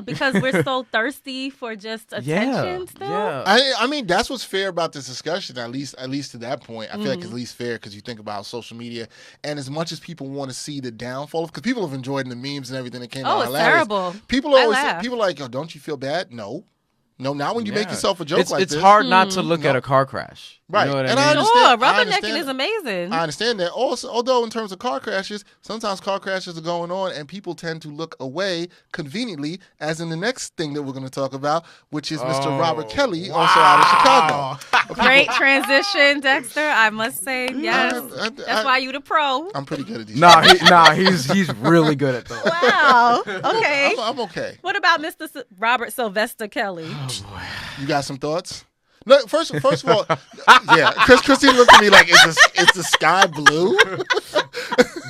Because we're so thirsty for just attention. Still. Yeah. I mean, that's what's fair about this discussion. At least to that point, I feel like it's at least fair because you think about social media, and as much as people want to see the downfall of, because people have enjoyed the memes and everything that came out. Oh, it's terrible. People are always like, "Oh, don't you feel bad?" No. No, not when you make yourself a joke it's this. hard not to look at a car crash. Right. You know what And I mean? Sure, rubbernecking is amazing. I understand that. Also, although in terms of car crashes, sometimes car crashes are going on and people tend to look away conveniently, as in the next thing that we're going to talk about, which is Mr. Robert Kelly, also out of Chicago. Great transition, Dexter. I must say, yes. That's why you the pro. I'm pretty good at these. He's really good at those. Wow. Okay. I'm okay. What about Mr. Robert Sylvester Kelly? Oh, boy. You got some thoughts? No, first of all, yeah. Christine looked at me like, is the sky blue?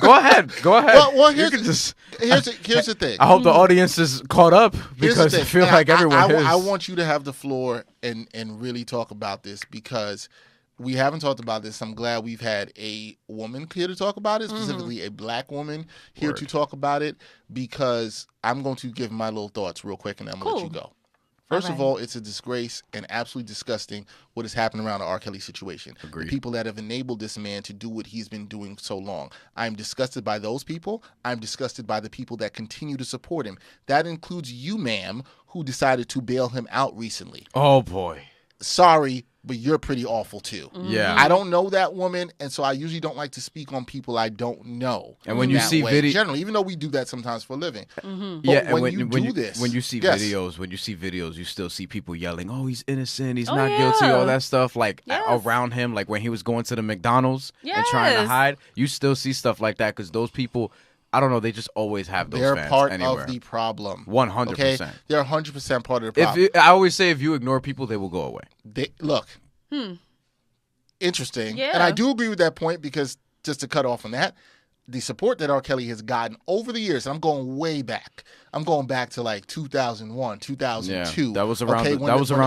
Go ahead. Well, here's the thing. I hope the audience is caught up because I feel like everyone is. I want you to have the floor and really talk about this because we haven't talked about this. I'm glad we've had a woman here to talk about it, specifically a black woman here to talk about it, because I'm going to give my little thoughts real quick and then I'm going to let you go. First of all, it's a disgrace and absolutely disgusting what has happened around the R. Kelly situation. Agreed. The people that have enabled this man to do what he's been doing so long. I'm disgusted by those people. I'm disgusted by the people that continue to support him. That includes you, ma'am, who decided to bail him out recently. Oh, boy. Sorry, but you're pretty awful too. Yeah. I don't know that woman, and so I usually don't like to speak on people I don't know. And when you see videos, generally, even though we do that sometimes for a living. Yeah, but and when you see videos, you still see people yelling, "Oh, he's innocent, he's not guilty," all that stuff around him, like when he was going to the McDonald's and trying to hide. You still see stuff like that because those people, I don't know, they just always have those fans part anywhere. of the problem. 100%. Okay? They're 100% part of the problem. I always say if you ignore people, they will go away. Look. Interesting. Yeah. And I do agree with that point because, just to cut off on that, the support that R. Kelly has gotten over the years, and I'm going way back. I'm going back to like 2001, 2002. Yeah, that was around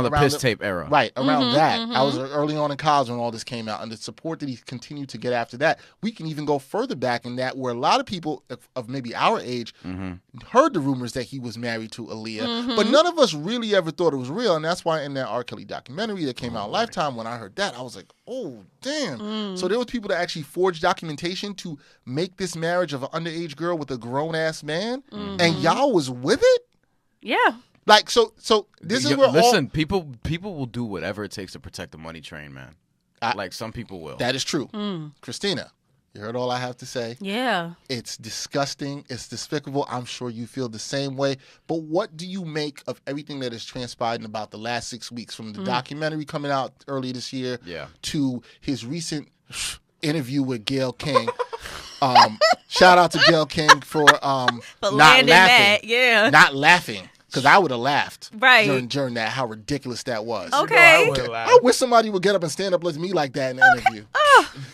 the piss tape era. Right, around that. I was early on in college when all this came out, and the support that he continued to get after that. We can even go further back in that, where a lot of people of maybe our age heard the rumors that he was married to Aaliyah, but none of us really ever thought it was real, and that's why in that R. Kelly documentary that came out on Lifetime, when I heard that, I was like, oh, damn. So there was people that actually forged documentation to make this marriage of an underage girl with a grown-ass man, and y'all was with it? Yeah. Like, so this is where people will do whatever it takes to protect the money train, man. Like, some people will. That is true. Christina, you heard all I have to say. Yeah. It's disgusting. It's despicable. I'm sure you feel the same way. But what do you make of everything that has transpired in about the last 6 weeks, from the documentary coming out earlier this year to his recent interview with Gayle King? Shout out to Gayle King for not laughing. Not laughing. Because I would have laughed during that, how ridiculous that was. Okay. I wish somebody would get up and stand up with me like that in an interview.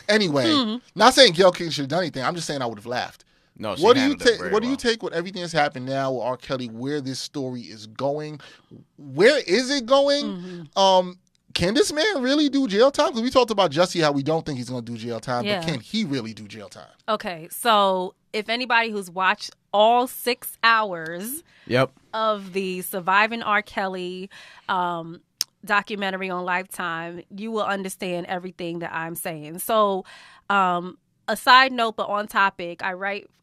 Anyway, not saying Gayle King should have done anything. I'm just saying I would have laughed. No, what do you take with everything that's happened now with R. Kelly, where this story is going? Where is it going? Can this man really do jail time? Because we talked about Jussie, how we don't think he's going to do jail time, but can he really do jail time? Okay, so if anybody who's watched all 6 hours of the Surviving R. Kelly documentary on Lifetime, you will understand everything that I'm saying. So, a side note, but on topic,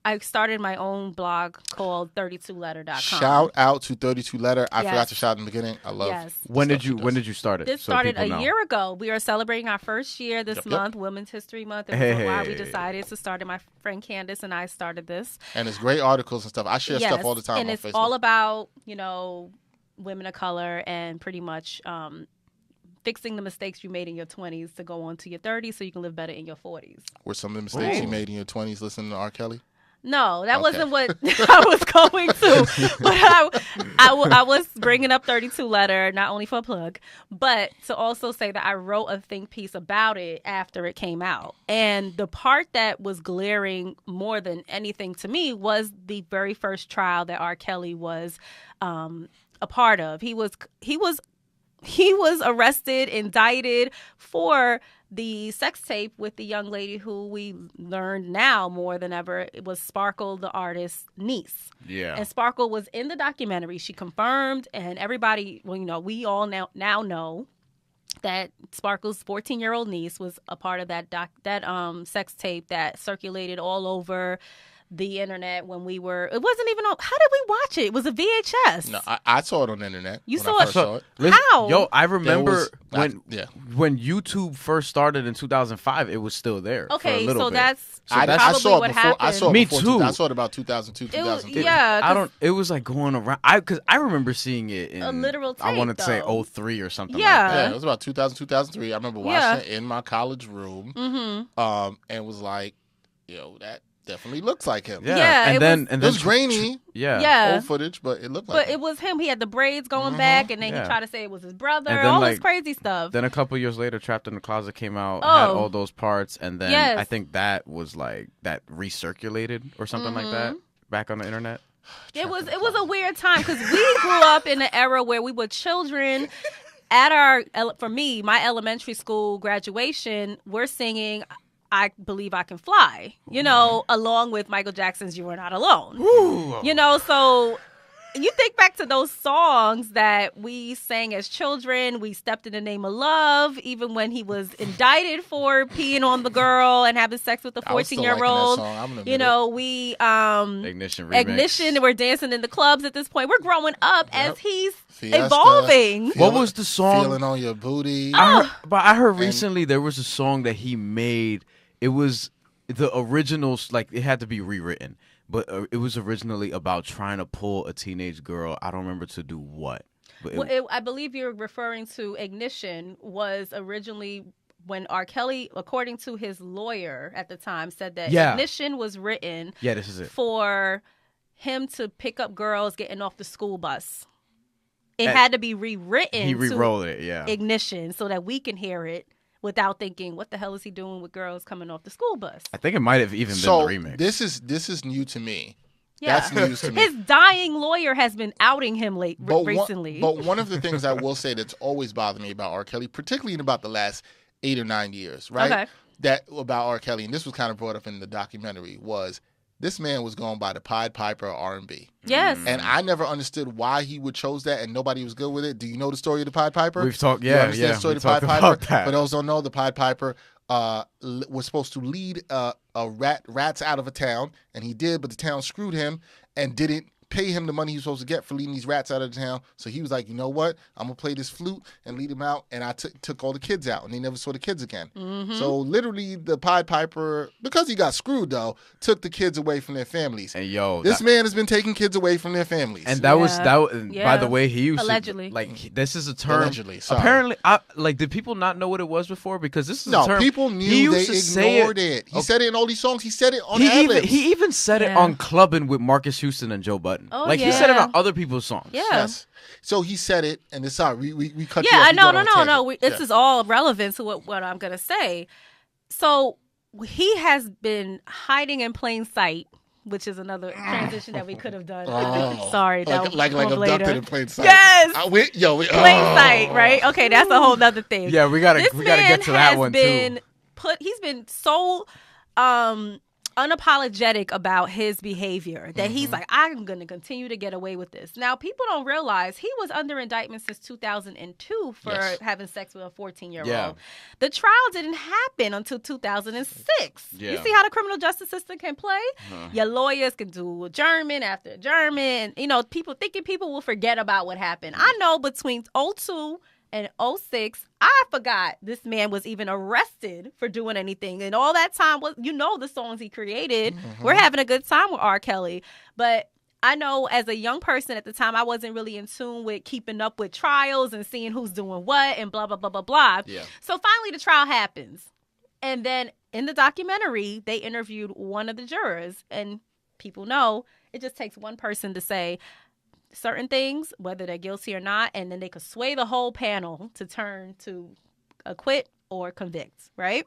I started my own blog called 32letter.com. Shout out to 32letter. I forgot to shout in the beginning. I love When did you start it? This started a year ago. We are celebrating our first year this month, Women's History Month. It was why we decided to start it. My friend Candace and I started this. And it's great articles and stuff. I share stuff all the time on Facebook. And it's all about, women of color and pretty much fixing the mistakes you made in your 20s to go on to your 30s so you can live better in your 40s. Were some of the mistakes you made in your 20s listening to R. Kelly? No, that wasn't what I was going to. But I was bringing up 32letter, not only for a plug, but to also say that I wrote a think piece about it after it came out. And the part that was glaring more than anything to me was the very first trial that R. Kelly was a part of. He was arrested, indicted for the sex tape with the young lady who we learned now more than ever it was Sparkle, the artist's niece. Yeah. And Sparkle was in the documentary. She confirmed, and everybody, we all now know that Sparkle's 14-year-old niece was a part of that sex tape that circulated all over the internet when we were. It wasn't even on. How did we watch it? It was a VHS. No, I saw it on the internet. You when saw I it? first saw it. Listen, How? Yo, I remember yeah. when YouTube first started in 2005, it was still there. Okay, for a little so bit. that's I probably saw it what before. happened. I saw it Me before too. I saw it about 2002, 2003. Yeah, I don't. It was like going around. Because I remember seeing it in A literal I tape, wanted to say though. 03 or something. Yeah. like that. Yeah, it was about 2000, 2003. I remember watching it in my college room, and was like, "Yo, that definitely looks like him." Yeah, and it then was- and It then was grainy, Yeah. old footage, but it looked like. But him. it was him. He had the braids going back, and then Yeah. he tried to say it was his brother. And then, All this like, crazy stuff. Then a couple years later, Trapped in the Closet came out, had all those parts, and then Yes. I think that was like that recirculated or something like that back on the internet. It was a weird time because we grew up in an era where we were children. At for me, my elementary school graduation, we're singing "I Believe I Can Fly," along with Michael Jackson's "You Are Not Alone." Ooh. So you think back to those songs that we sang as children. We Stepped in the Name of Love, even when he was indicted for peeing on the girl and having sex with the I was still 14-year-old. liking that song. I'm gonna admit it. We Ignition remix. Ignition. We're dancing in the clubs at this point. We're growing up as he's Fiesta, evolving. What was the song? Feeling on your booty. I heard recently there was a song that he made. It was the original, like it had to be rewritten, but it was originally about trying to pull a teenage girl. I don't remember to do what. But I believe you're referring to Ignition was originally when R. Kelly, according to his lawyer at the time, said that Ignition was written this is it. for him to pick up girls getting off the school bus. It had to be rewritten. He rewrote it, Ignition, so that we can hear it without thinking, what the hell is he doing with girls coming off the school bus? I think it might have even been the remix. This is new to me. Yeah. That's news to me. His dying lawyer has been outing him recently. But one of the things I will say that's always bothered me about R. Kelly, particularly in about the last 8 or 9 years, right? Okay. That about R. Kelly, and this was kind of brought up in the documentary, was this man was going by the Pied Piper of R&B. Yes. And I never understood why he would chose that and nobody was good with it. Do you know the story of the Pied Piper? We've talked, You yeah. understand the story we of the Pied talked Piper? about that. For those who don't know, the Pied Piper was supposed to lead rats out of a town, and he did, but the town screwed him and didn't pay him the money he was supposed to get for leading these rats out of the town. So he was like, you know what? I'm going to play this flute and lead them out. And I took all the kids out, and they never saw the kids again. Mm-hmm. So literally the Pied Piper, because he got screwed though, took the kids away from their families. And yo, this man has been taking kids away from their families. And that was Yeah. by the way, he used Allegedly. to, this is a term. Allegedly, sorry. Apparently, did people not know what it was before? Because this is a term. People knew, he used they to say ignored it. He said it in all these songs. He said it on He even said it Yeah. on Clubbin' with Marcus Houston and Joe Budden. Oh, He yeah. said it on other people's songs. Yeah. Yes. So he said it, and it's sorry, we cut you Yeah, off. I You know, going on a tangent. This is all relevant to what I'm going to say. So he has been hiding in plain sight, which is another transition that we could have done. Oh. Sorry, that was like later. abducted in plain sight. Yes. Plain Sight, right? Okay, that's a whole nother thing. Yeah, we gotta This get to that one man too. He's been so unapologetic about his behavior that he's like, I'm going to continue to get away with this. Now, people don't realize he was under indictment since 2002 for having sex with a 14-year-old. Yeah. The trial didn't happen until 2006. Yeah. You see how the criminal justice system can play? Your lawyers can do German after German. People will forget about what happened. I know between 2002 and 2006, I forgot this man was even arrested for doing anything. And all that time was, the songs he created. We're having a good time with R. Kelly. But I know as a young person at the time, I wasn't really in tune with keeping up with trials and seeing who's doing what and blah, blah, blah, blah, blah. Yeah. So finally the trial happens. And then in the documentary, they interviewed one of the jurors. And people know it just takes one person to say certain things, whether they're guilty or not, and then they could sway the whole panel to turn to acquit or convict, right?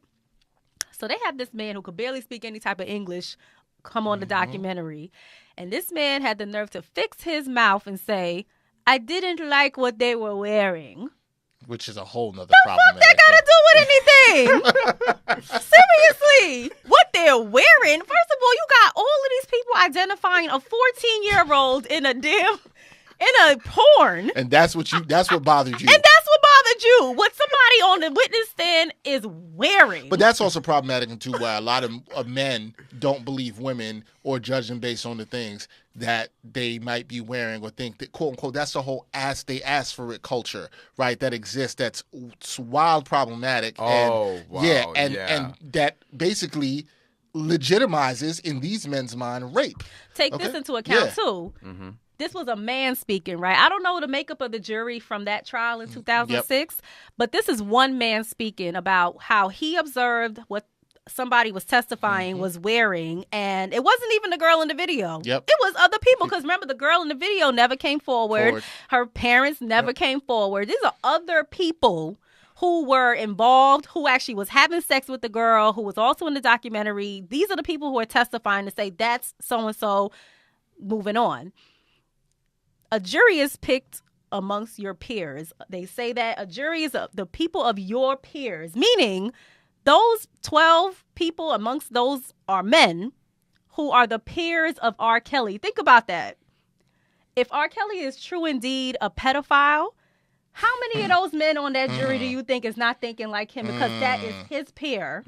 So they had this man who could barely speak any type of English come on the documentary, and this man had the nerve to fix his mouth and say, I didn't like what they were wearing. Which is a whole nother What problem. that got to do with anything? Seriously, what they're wearing? First of all, you got all of these people identifying a 14-year-old in a porn. And that's what bothered you. And that's what bothered you. What somebody on the witness stand is wearing. But that's also problematic too, where a lot of men don't believe women or judge them based on the things that they might be wearing or think that, quote unquote, that's the whole they ask for it culture, right? That exists. That's wild problematic. Oh, wow. Yeah, and that basically legitimizes in these men's mind rape. Take this into account too. Mm-hmm. This was a man speaking, right? I don't know the makeup of the jury from that trial in 2006, but this is one man speaking about how he observed what somebody was testifying was wearing, and it wasn't even the girl in the video. It was other people, because remember, the girl in the video never came forward. Her parents never came forward. These are other people who were involved, who actually was having sex with the girl, who was also in the documentary. These are the people who are testifying to say that's so-and-so. Moving on. A jury is picked amongst your peers. They say that a jury is the people of your peers, meaning those 12 people amongst those are men who are the peers of R. Kelly. Think about that. If R. Kelly is true indeed a pedophile, how many of those men on that jury do you think is not thinking like him, because that is his peer?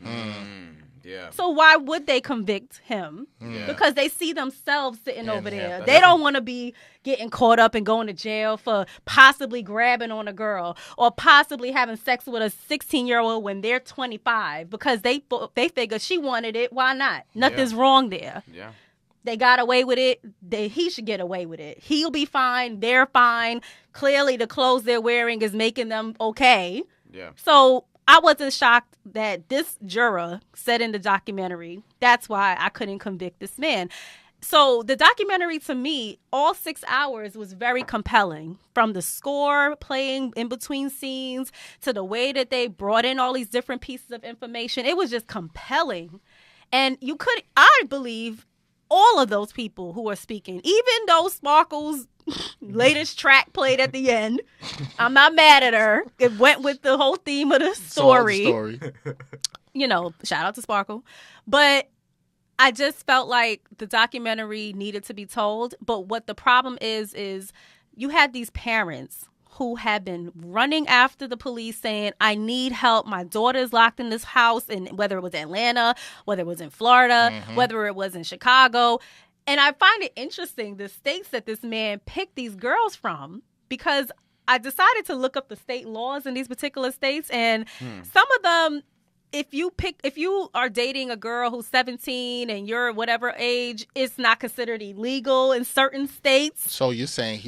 Yeah. So why would they convict him? Because they see themselves sitting over there. They don't want to be getting caught up and going to jail for possibly grabbing on a girl or possibly having sex with a 16-year-old when they're 25, because they figure she wanted it. Why not? Nothing's wrong there. Yeah. They got away with it. He should get away with it. He'll be fine. They're fine. Clearly, the clothes they're wearing is making them okay. Yeah. So I wasn't shocked that this juror said in the documentary, that's why I couldn't convict this man. So the documentary, to me, all 6 hours was very compelling, from the score playing in between scenes to the way that they brought in all these different pieces of information. It was just compelling. And I believe all of those people who are speaking, even though Sparkle's latest track played at the end, I'm not mad at her. It went with the whole theme of the story. Shout out to Sparkle. But I just felt like the documentary needed to be told. But what the problem is you had these parents who had been running after the police saying, I need help. My daughter is locked in this house, and whether it was Atlanta, whether it was in Florida, whether it was in Chicago. And I find it interesting, the states that this man picked these girls from, because I decided to look up the state laws in these particular states, and some of them, if you are dating a girl who's 17 and you're whatever age, it's not considered illegal in certain states. So you're saying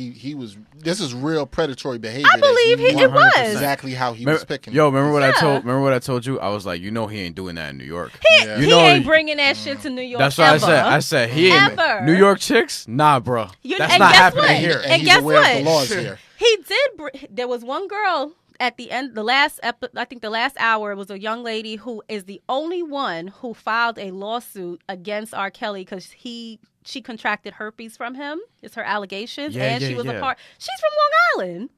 this is real predatory behavior. I believe it was exactly how he was picking. Remember what I told you? I was like, he ain't doing that in New York. He ain't bringing that shit to New York. That's what I said. He ain't ever. New York chicks? Nah, bro. That's not happening here. And guess what? The laws here. He did. There was one girl at the end, the last hour, was a young lady who is the only one who filed a lawsuit against R. Kelly because she contracted herpes from him. It's her allegations, she was a part. She's from Long Island.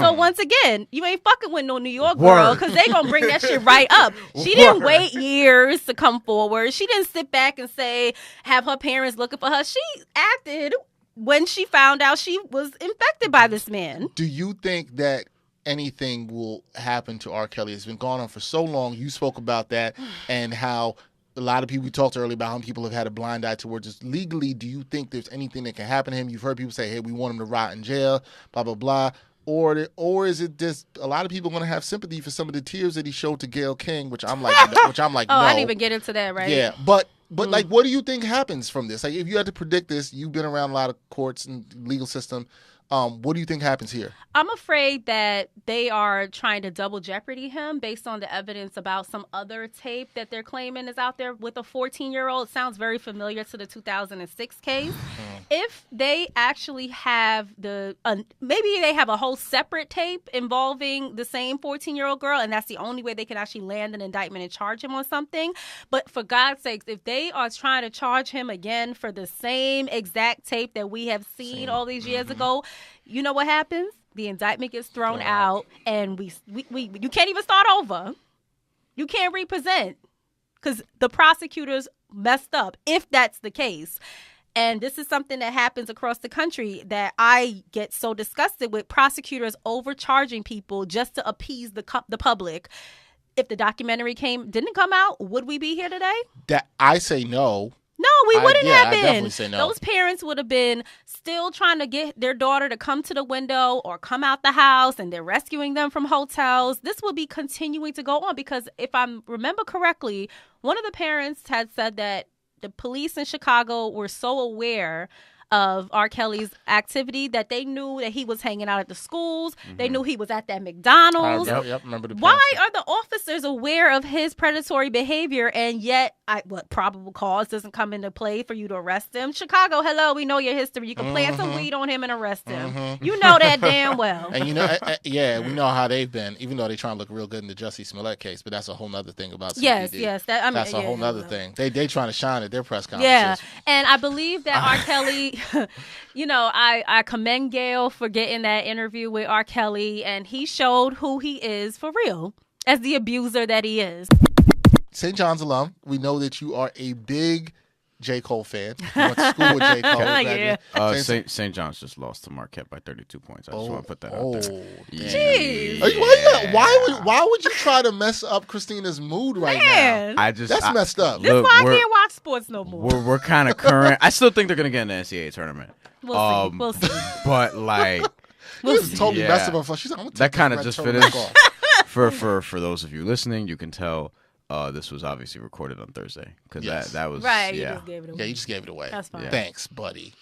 So once again, you ain't fucking with no New York girl, because they gonna bring that shit right up. She didn't wait years to come forward. She didn't sit back and have her parents looking for her. She acted when she found out she was infected by this man. Do you think that anything will happen to R. Kelly? It's been going on for so long. You spoke about that and how a lot of people, we talked earlier about how people have had a blind eye towards this. Legally, do you think there's anything that can happen to him? You've heard people say, hey, we want him to rot in jail, blah, blah, blah. Or is it just a lot of people going to have sympathy for some of the tears that he showed to Gayle King, which I'm like, no. I didn't even get into that, right? Yeah, but like, what do you think happens from this? Like, if you had to predict this, you've been around a lot of courts and legal system. What do you think happens here? I'm afraid that they are trying to double jeopardy him based on the evidence about some other tape that they're claiming is out there with a 14-year-old. It sounds very familiar to the 2006 case. If they actually have maybe they have a whole separate tape involving the same 14-year-old girl, and that's the only way they can actually land an indictment and charge him on something. But for God's sakes, if they are trying to charge him again for the same exact tape that we have seen all these years ago, you know what happens? The indictment gets thrown out, and you can't even start over. You can't represent because the prosecutors messed up, if that's the case. And this is something that happens across the country that I get so disgusted with, prosecutors overcharging people just to appease the public. if the documentary didn't come out, would we be here today? That I say no. No, we wouldn't have been. I definitely say no. Those parents would have been still trying to get their daughter to come to the window or come out the house, and they're rescuing them from hotels. This will be continuing to go on because if I remember correctly, one of the parents had said that the police in Chicago were so aware of R. Kelly's activity that they knew that he was hanging out at the schools. Mm-hmm. They knew he was at that McDonald's. Yep, remember the Why are the officers aware of his predatory behavior and yet probable cause doesn't come into play for you to arrest him? Chicago, hello, we know your history. You can plant some weed on him and arrest him. Mm-hmm. You know that damn well. And you know, we know how they've been, even though they're trying to look real good in the Jussie Smollett case, but that's a whole nother thing about CPD. Yes. That's a whole nother thing. They trying to shine at their press conferences. Yeah, and I believe that R. Kelly... You know, I commend Gail for getting that interview with R. Kelly, and he showed who he is for real as the abuser that he is. St. John's alum, we know that you are a big J. Cole fan. You went to school with J. Cole. Yeah. St. John's just lost to Marquette by 32 points. I just want to put that out there. Jeez. Why would you try to mess up Christina's mood right now? That's messed up. That's why I can't watch sports no more. We're kind of current. I still think they're going to get in the NCAA tournament. We'll see. But like... Totally messed up. She's like, I'm gonna that kind of just finished. For those of you listening, you can tell... this was obviously recorded on Thursday because that was right. Yeah. You just gave it away. Yeah, you just gave it away. That's fine. Thanks, buddy.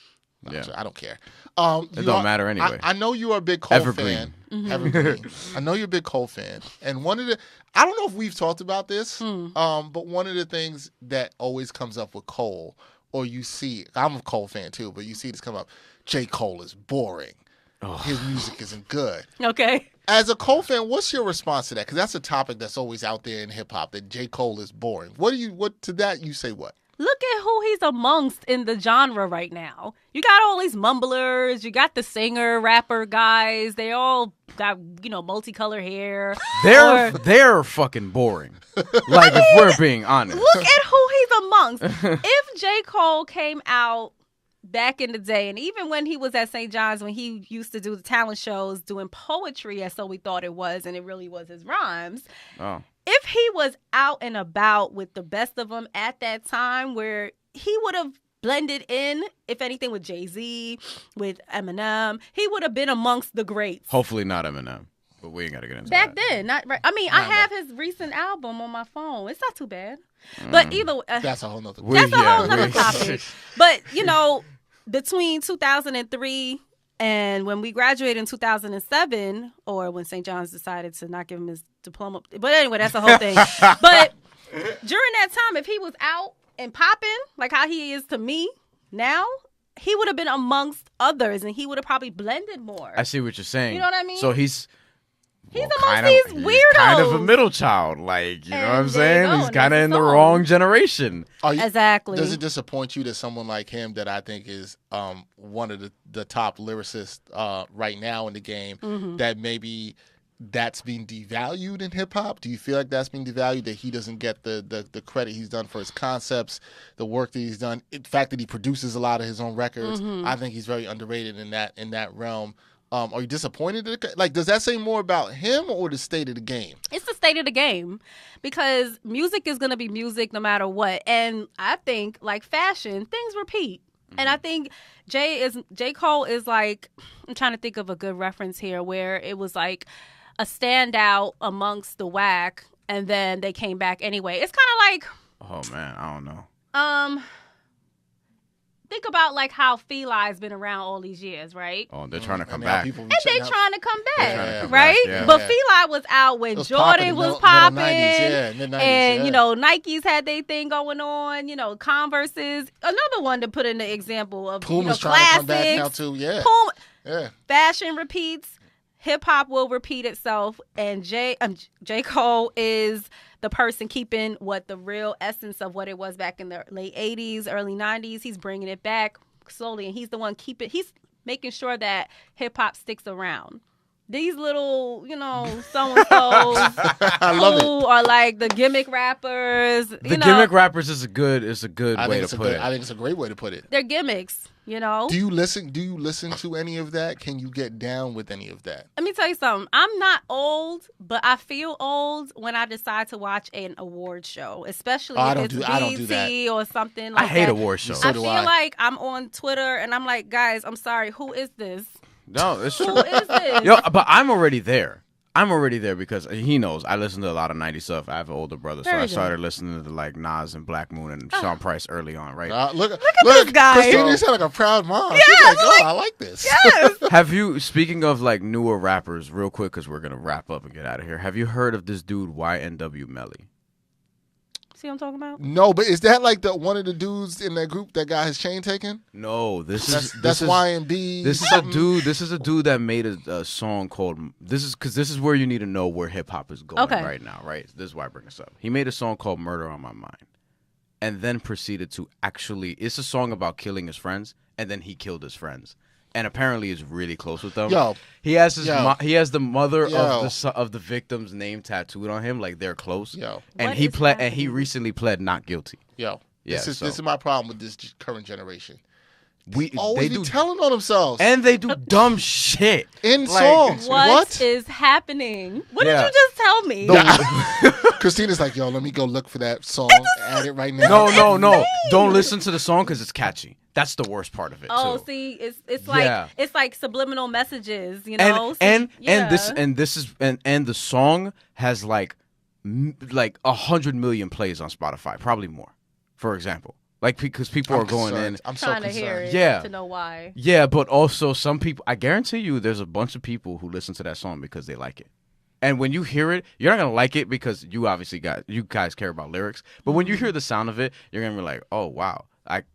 No, yeah. I don't care. It don't matter anyway. I know you are a big Cole Evergreen. fan. Mm-hmm. Evergreen. I know you're a big Cole fan, and I don't know if we've talked about this, but one of the things that always comes up with Cole, or you see, I'm a Cole fan too, but you see this come up. J. Cole is boring. Oh. His music isn't good. Okay. As a Cole fan, what's your response to that? Because that's a topic that's always out there in hip hop, that J. Cole is boring. What to that you say what? Look at who he's amongst in the genre right now. You got all these mumblers. You got the singer, rapper guys. They all got, multicolored hair. They're fucking boring. Like, if we're being honest. Look at who he's amongst. If J. Cole came out back in the day, and even when he was at St. John's, when he used to do the talent shows doing poetry, as so we thought it was, and it really was his rhymes. Oh. If he was out and about with the best of them at that time, where he would have blended in, if anything, with Jay-Z, with Eminem, he would have been amongst the greats. Hopefully not Eminem, but we ain't got to get into back that. then. Not right. I mean, I have his recent album on my phone. It's not too bad. But either that's a whole nother topic. But between 2003 and when we graduated in 2007, or when St. John's decided to not give him his diploma, but anyway, that's the whole thing. But during that time, if he was out and popping like how he is to me now, he would have been amongst others, and he would have probably blended more. I see what you're saying. You know what I mean? So he's amongst these weirdos. He's kind of a middle child, like, you know what I'm saying? He's kind of in the wrong generation. Exactly. Does it disappoint you that someone like him, that I think is one of the top lyricists right now in the game, that maybe that's being devalued in hip hop? Do you feel like that's being devalued, that he doesn't get the credit he's done for his concepts, the work that he's done, the fact that he produces a lot of his own records? I think he's very underrated in that realm. Are you disappointed? Like, does that say more about him or the state of the game? It's the state of the game, because music is going to be music no matter what. And I think, like fashion, things repeat. And I think J. Cole is like, I'm trying to think of a good reference here, where it was like a standout amongst the whack, and then they came back anyway. It's kind of like, oh man, I don't know. Think about like how Feli's been around all these years, right? Oh, they're trying to come back. And they're trying to come back, right? Yeah. But Feli was out when Jordan was popping. And, Nikes had their thing going on. Converse's another one to put in the example of Puma's trying classics. to come back now too, yeah. Fashion repeats. Hip hop will repeat itself, and J. Cole is the person keeping what the real essence of what it was back in the late 80s, early 90s. He's bringing it back slowly, and he's the one he's making sure that hip hop sticks around. These little, so-and-sos who are like the gimmick rappers. The gimmick rappers is a good way to put it. I think it's a great way to put it. They're gimmicks. You know? Do you listen to any of that? Can you get down with any of that? Let me tell you something. I'm not old, but I feel old when I decide to watch an award show, especially if it's BET or something like that. I hate award shows. I feel like I'm on Twitter and I'm like, guys, I'm sorry, who is this? No, it's true. Who is this? Yo, but I'm already there. Because he knows I listen to a lot of 90s stuff. I have an older brother, so I started listening to like Nas and Black Moon and Sean Price early on, right? Look at this guy. Christina, you sound like a proud mom. Yeah, she's like, oh, I like this. Yes. Have you, speaking of like newer rappers, real quick, because we're going to wrap up and get out of here. Have you heard of this dude, YNW Melly? See what I'm talking about? No, but is that like one of the dudes in that group that got his chain taken? No, that's YNB. This is a dude that made a song called. This is where you need to know where hip hop is going right now. Right, this is why I bring this up. He made a song called "Murder on My Mind," and then proceeded to actually. It's a song about killing his friends, and then he killed his friends. And apparently is really close with them. He has the mother of the victim's name tattooed on him, like they're close. And he recently pled not guilty. This is my problem with this current generation. They always be telling on themselves, and they do dumb shit in songs. What is happening? What did you just tell me? Christina's like, yo, let me go look for that song. Add it right now. No. Don't listen to the song because it's catchy. That's the worst part of it. Oh, see, it's like subliminal messages, you know. And the song has like 100 million plays on Spotify, probably more. For example, like because people are going in. I'm trying to hear it to know why. Yeah, but also some people. I guarantee you, there's a bunch of people who listen to that song because they like it. And when you hear it, you're not gonna like it because you guys care about lyrics. But when you hear the sound of it, you're gonna be like, oh wow.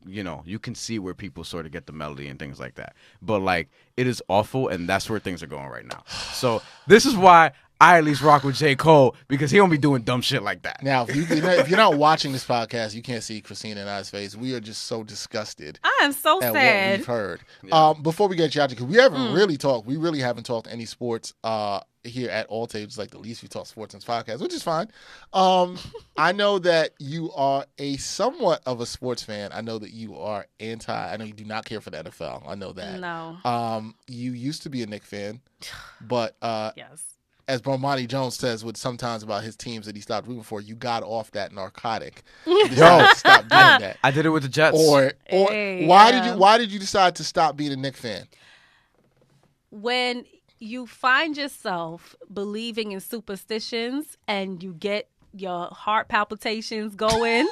You can see where people sort of get the melody and things like that. But like, it is awful, and that's where things are going right now. So this is why I at least rock with J. Cole, because he don't be doing dumb shit like that. Now, if you're not watching this podcast, you can't see Christina and I's face. We are just so disgusted. I am so sad. What we've heard. Yeah. Before we get you out, because we haven't really talked. We really haven't talked any sports here at All Tapes. Like the least we talk sports in this podcast, which is fine. I know that you are a somewhat of a sports fan. I know that you are I know you do not care for the NFL. I know that. No. You used to be a Knicks fan, but yes. As Bomani Jones says, with sometimes about his teams that he stopped rooting for, you got off that narcotic. You stop doing that. I did it with the Jets. Why did you decide to stop being a Knicks fan? When you find yourself believing in superstitions and you get your heart palpitations going,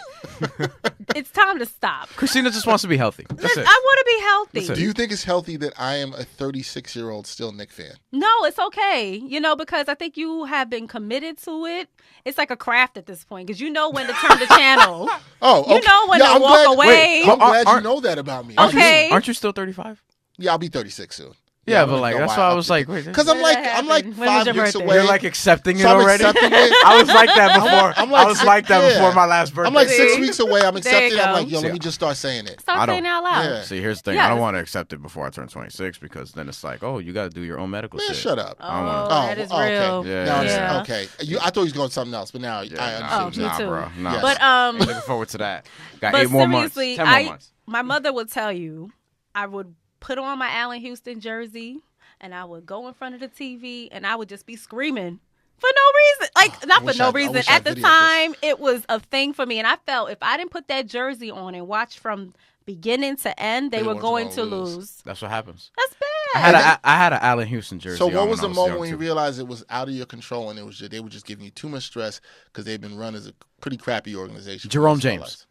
it's time to stop. Christina just wants to be healthy. That's it. I want to be healthy. Do you think it's healthy that I am a 36-year-old still Knicks fan? No, it's okay. Because I think you have been committed to it. It's like a craft at this point because you know when to turn the channel. Okay. You know when to walk away. I'm glad you know that about me. Okay. Aren't you still 35? Yeah, I'll be 36 soon. Yeah, but like that's why I was like, because I'm like 5 weeks away. You're like accepting it already. I was like that before. I was like that before my last birthday. I'm like 6 weeks away. I'm accepting. I'm like, let me just start saying it. Start saying it out loud. Yeah. See, here's the thing. I don't want to accept it before I turn 26 because then it's like, oh, you got to do your own medical shit. Shut up. That is real. Okay. Yeah. Okay. I thought he was going to something else, but now I understand. Me too. Bro. Nah. But looking forward to that. Got 8 more months. 10 more months. My mother would tell you, I would put on my Allen Houston jersey. And I would go in front of the TV and I would just be screaming for no reason. Not for no reason. At the time, it was a thing for me. And I felt if I didn't put that jersey on and watch from beginning to end, they were going to lose. That's what happens. That's bad. I had an Allen Houston jersey. So what was the moment when you realized it was out of your control and they were just giving you too much stress because they've been run as a pretty crappy organization? Jerome James.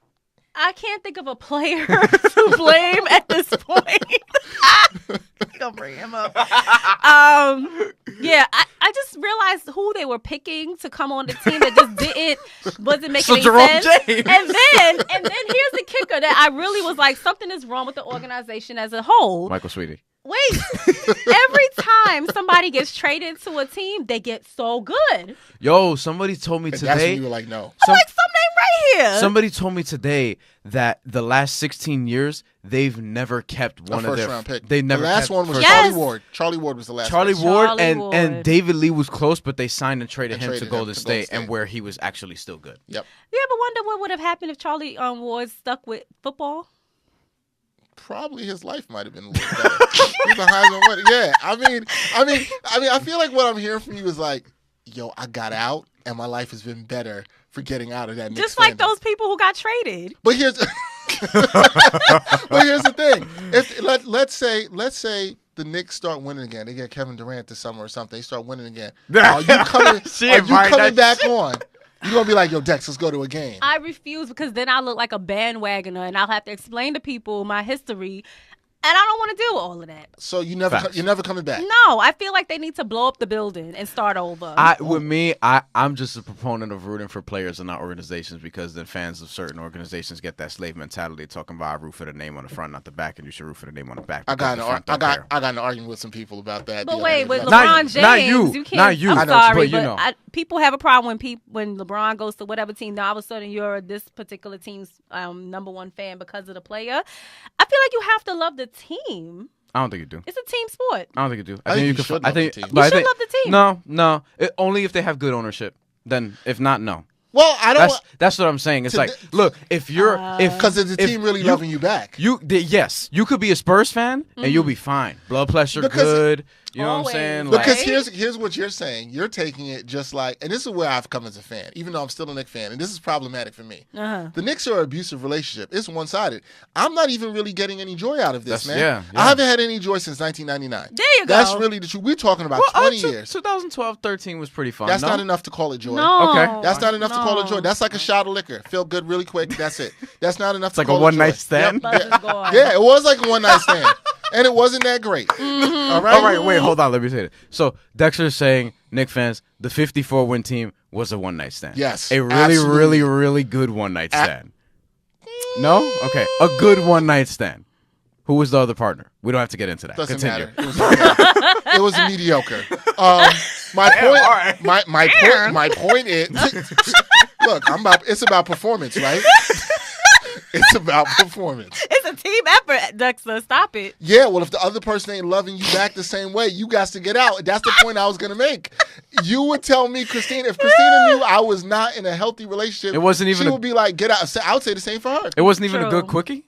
I can't think of a player to blame at this point. Gonna bring him up. I just realized who they were picking to come on the team that just wasn't making any sense. James. And then here's the kicker that I really was like, something is wrong with the organization as a whole. Michael Sweetie. Wait, every time somebody gets traded to a team, they get so good. Yo, somebody told me today. That's when you were like, no. I'm like, some name right here. Somebody told me today that the last 16 years, they've never kept one of their first-round pick. They never. The last one was Charlie Ward. Charlie Ward was the last. Charlie Ward and David Lee was close, but they signed and traded him to Golden State, and where he was actually still good. Yep. You ever wonder what would have happened if Charlie Ward stuck with football? probably his life might have been a little better. He's a Heisman winner. Yeah, I feel like what I'm hearing from you is like, yo, I got out and my life has been better for getting out of that. Just like those people who got traded. But here's the thing. Let's say the Knicks start winning again. They get Kevin Durant this summer or something. They start winning again. Are you coming back on? You're going to be like, yo, Dex, let's go to a game. I refuse because then I look like a bandwagoner and I'll have to explain to people my history. And I don't want to do all of that. So you're never coming back? No, I feel like they need to blow up the building and start over. I'm just a proponent of rooting for players and not organizations, because then fans of certain organizations get that slave mentality, talking about I root for the name on the front, not the back, and you should root for the name on the back. I got an argument with some people about that. But wait, with LeBron James, you can't. Not you. I'm sorry, but you know. People have a problem when LeBron goes to whatever team. Now all of a sudden you're this particular team's number one fan because of the player. I feel like you have to love the team. I don't think you do. It's a team sport. I don't think you do. I think you should love the team. You should love the team. No. Only if they have good ownership. Then, if not, no. Well, I don't. That's what I'm saying. It's like, look, because it's the team really loving you back. Yes, you could be a Spurs fan and you'll be fine. Blood pressure good. You know what I'm saying? Because here's what you're saying. You're taking it just like, and this is where I've come as a fan, even though I'm still a Knicks fan, and this is problematic for me. The Knicks are an abusive relationship. It's one-sided. I'm not even really getting any joy out of this, man. Yeah. I haven't had any joy since 1999. There you go. That's really the truth. We're talking about 20 years. 2012-13 was pretty fun. That's not enough to call it joy. No. Okay. That's not enough to call it joy. That's like a shot of liquor. Feel good really quick. That's it. That's not enough to call it joy. It's like a one-night stand? Yep. Yeah, it was like a one-night stand. And it wasn't that great. All right, wait, hold on. Let me say it. So Dexter's saying, Knicks fans, the 54-win team was a one-night stand. Yes, a really, absolutely. really, really good one-night stand. No? Okay, a good one-night stand. Who was the other partner? We don't have to get into that. Doesn't Continue. matter. It was mediocre. My point is, look, it's about performance, right? It's about performance. It's a team effort, Dexter. Stop it. Yeah, well, if the other person ain't loving you back the same way, you got to get out. That's the point I was going to make. You would tell me, Christina, if Christina knew I was not in a healthy relationship, it wasn't even she would be like, get out. I would say the same for her. It wasn't even a good quickie?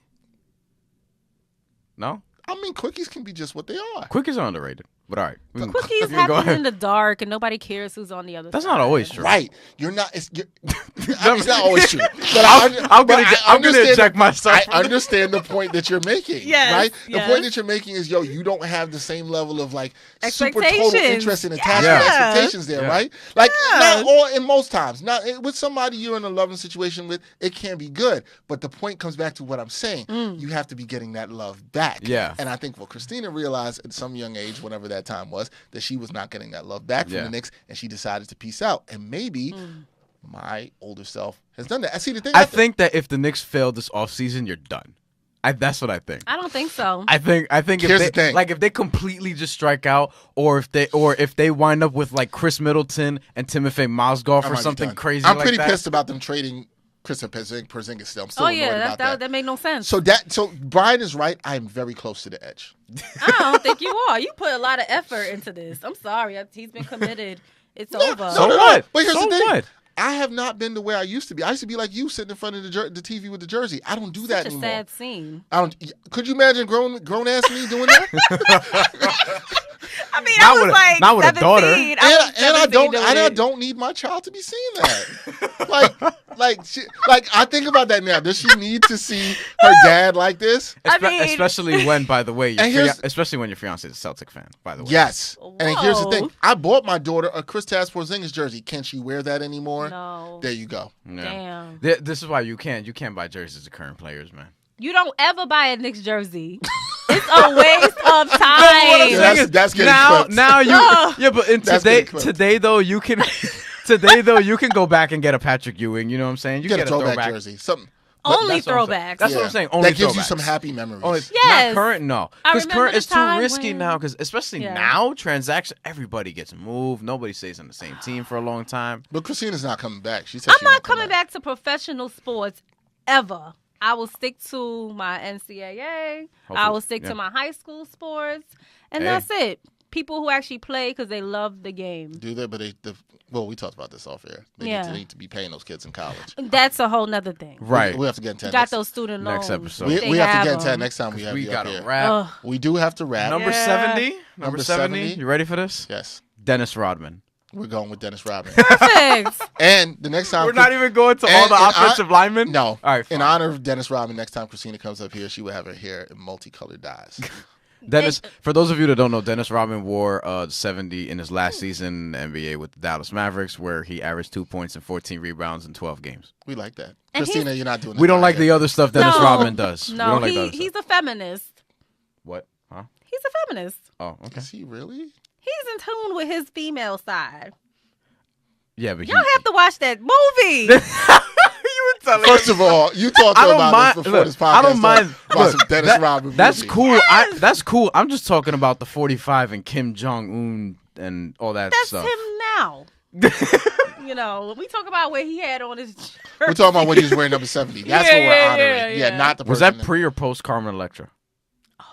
No? I mean, quickies can be just what they are. Quickies are underrated. But all right. Quickies happen in the dark and nobody cares who's on the other side. That's not always true. Right. It's not always true. But I'm going to eject myself. I understand the point that you're making. Yes, right? yes. The point that you're making is, you don't have the same level of like super Expectations. total interest and attachment expectations there, right? Like not all in most times. Not with somebody you're in a loving situation with, it can be good. But the point comes back to what I'm saying. You have to be getting that love back. Yeah. And I think what Christina realized at some young age, whenever that time was, that she was not getting that love back from the Knicks, and she decided to peace out. And maybe my older self has done that. I see the thing. I think that if the Knicks failed this offseason, you're done. That's what I think. I don't think so. I think Here's if the thing. if they completely just strike out, or if they wind up with like Chris Middleton and Timofey Mozgov or something crazy. I'm pretty pissed about them trading Kristaps Porzingis still. I'm still annoyed about that. That made no sense. So Brian is right. I am very close to the edge. I don't think you are. You put a lot of effort into this. I'm sorry. He's been committed. It's over. So what? But here's the thing. What? I have not been to where I used to be. I used to be like you, sitting in front of the TV with the jersey. I don't do that anymore. Such a sad scene. Could you imagine grown ass me doing that? I mean, I was like not with 17. a daughter. And I don't need my child to be seeing that. like I think about that now. Does she need to see her dad like this? Especially when, by the way, especially when your fiance is a Celtic fan. By the way, yes. Whoa. And here's the thing: I bought my daughter a Kristaps Porzingis jersey. Can she wear that anymore? No. There you go. Yeah. Damn. This is why you can't buy jerseys of current players, man. You don't ever buy a Knicks jersey. It's a waste of time. Yeah, that's getting clipped. Now you but today though you can go back and get a Patrick Ewing. You know what I'm saying? You get a throwback jersey. Something. Only throwbacks. That's what I'm saying. Only that gives throwbacks. you some happy memories. Yes. Not current, no. Because current is too risky now. Because especially now, transaction, everybody gets moved. Nobody stays on the same team for a long time. But Christina's not coming back. She said I'm not coming back to professional sports ever. I will stick to my NCAA. I will stick to my high school sports. And that's it. people who actually play because they love the game. Do they? But we talked about this off air. They need to be paying those kids in college. That's a whole nother thing. Right. We have to get into that. Got those student loans. Next episode. We have to get into that next time we have you up got here. to wrap. We do have to wrap. Number 70. Number 70. You ready for this? Yes. Dennis Rodman. We're going with Dennis Rodman. Perfect. And the next time... We're not even going to all the offensive linemen? No. All right, fine. In honor of Dennis Rodman, next time Christina comes up here, she will have her hair in multicolored dyes. Dennis, for those of you that don't know, Dennis Rodman wore 70 in his last season in the NBA with the Dallas Mavericks, where he averaged 2 points and 14 rebounds in 12 games. We like that. Christina, you're not doing that. We don't like the other stuff Dennis Rodman does. No, he's a feminist. What? Huh? He's a feminist. Oh, okay. Is he really? He's in tune with his female side. Yeah, but y'all have to watch that movie. First of all, you talked about this before this podcast. I don't mind. About some Dennis Rodman that's movie. cool. Yes. That's cool. I'm just talking about the 45 and Kim Jong-un and all that stuff. That's him now. You know, we talk about what he had on his jersey. We're talking about when he was wearing number 70. That's what we're honoring. Yeah, not the person. Was that pre or post Carmen Electra?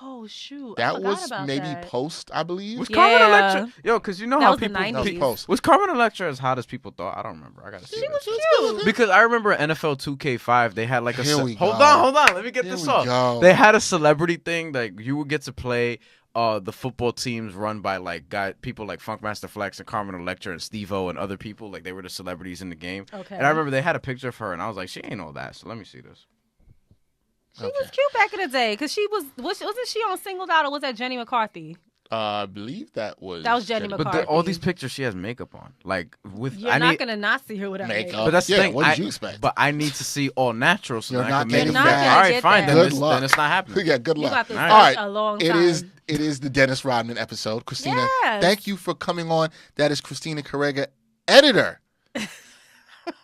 Oh shoot! That was maybe post, I believe. Was Carmen Electra? Yo, because you know that how was people the 90s. Post. Was Carmen Electra as hot as people thought? I don't remember. I gotta see. She was cute. Because I remember NFL 2K5, they had like a. Hold on. Let me get this off. They had a celebrity thing, like you would get to play the football teams run by like people like Funkmaster Flex and Carmen Electra and Steve-O and other people. Like they were the celebrities in the game. Okay. And I remember they had a picture of her, and I was like, she ain't all that. So let me see this. She was cute back in the day because wasn't she on Singled Out or was that Jenny McCarthy? I believe that was Jenny McCarthy. But all these pictures, she has makeup on. Like you're not gonna not see her without makeup. But that's the thing. What did you expect? But I need to see all natural, so you're then I not can make getting it. that. All right, fine. Good luck. Then it's not happening. Yeah, good luck. All right, a long time. It is the Dennis Rodman episode. Christina, thank you for coming on. That is Christina Carrega, editor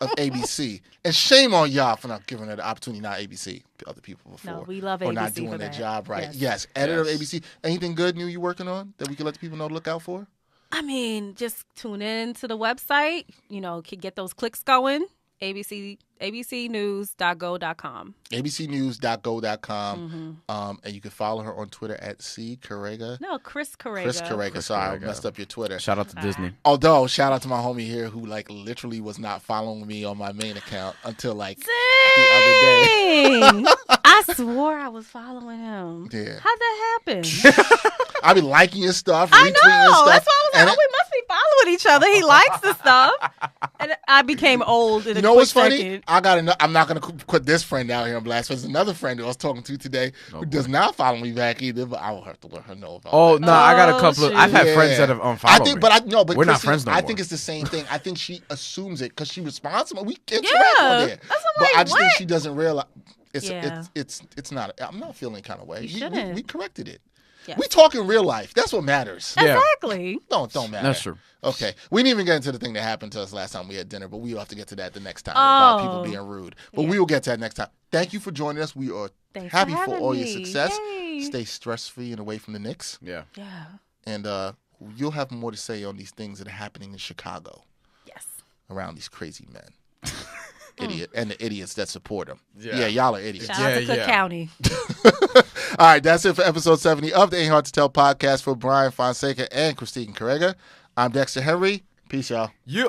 of ABC. And shame on y'all for not giving her the opportunity, not ABC, other people before. No, we love ABC or not doing for their that. job right. Yes, editor of ABC. Anything good new you working on that we can let the people know to look out for? I mean, just tune in to the website. You know, get those clicks going. abcnews.go.com. abcnews.go.com. And you can follow her on Twitter at C Carrega. No, Chris Carrega. Chris Carrega. Sorry, I messed up your Twitter. Shout out to Disney. Although, shout out to my homie here who like literally was not following me on my main account until like the other day. I swore I was following him. Yeah. How'd that happen? I be liking his stuff, I retweeting know. his stuff. That's why I was like, we must be following each other. He likes the stuff. And I became old in a You know what's quick funny? second. I'm not going to put this friend out here on blast. There's another friend who I was talking to today who does not follow me back either, but I will have to let her know about that. I got a couple of... I've had friends that have unfollowed me. But we're not friends no more. I think it's the same thing. I think she assumes it because she's responsible. We interact on there. That's what But I'm I just think what? she doesn't realize... It's not... I'm not feeling kind of way. We corrected it. Yes. We talk in real life. That's what matters. Exactly. Don't matter. That's true. Okay. We didn't even get into the thing that happened to us last time we had dinner, but we'll have to get to that the next time about people being rude. But we will get to that next time. Thank you for joining us. We are happy for all your success. Yay. Stay stress-free and away from the Knicks. Yeah. And you'll have more to say on these things that are happening in Chicago. Yes. Around these crazy men. And the idiots that support them. Yeah. Y'all are idiots. Shout out to Cook County. All right, that's it for episode 70 of the Ain't Hard to Tell podcast for Brian Fonseca and Christina Carrega. I'm Dexter Henry. Peace, y'all. Yeah.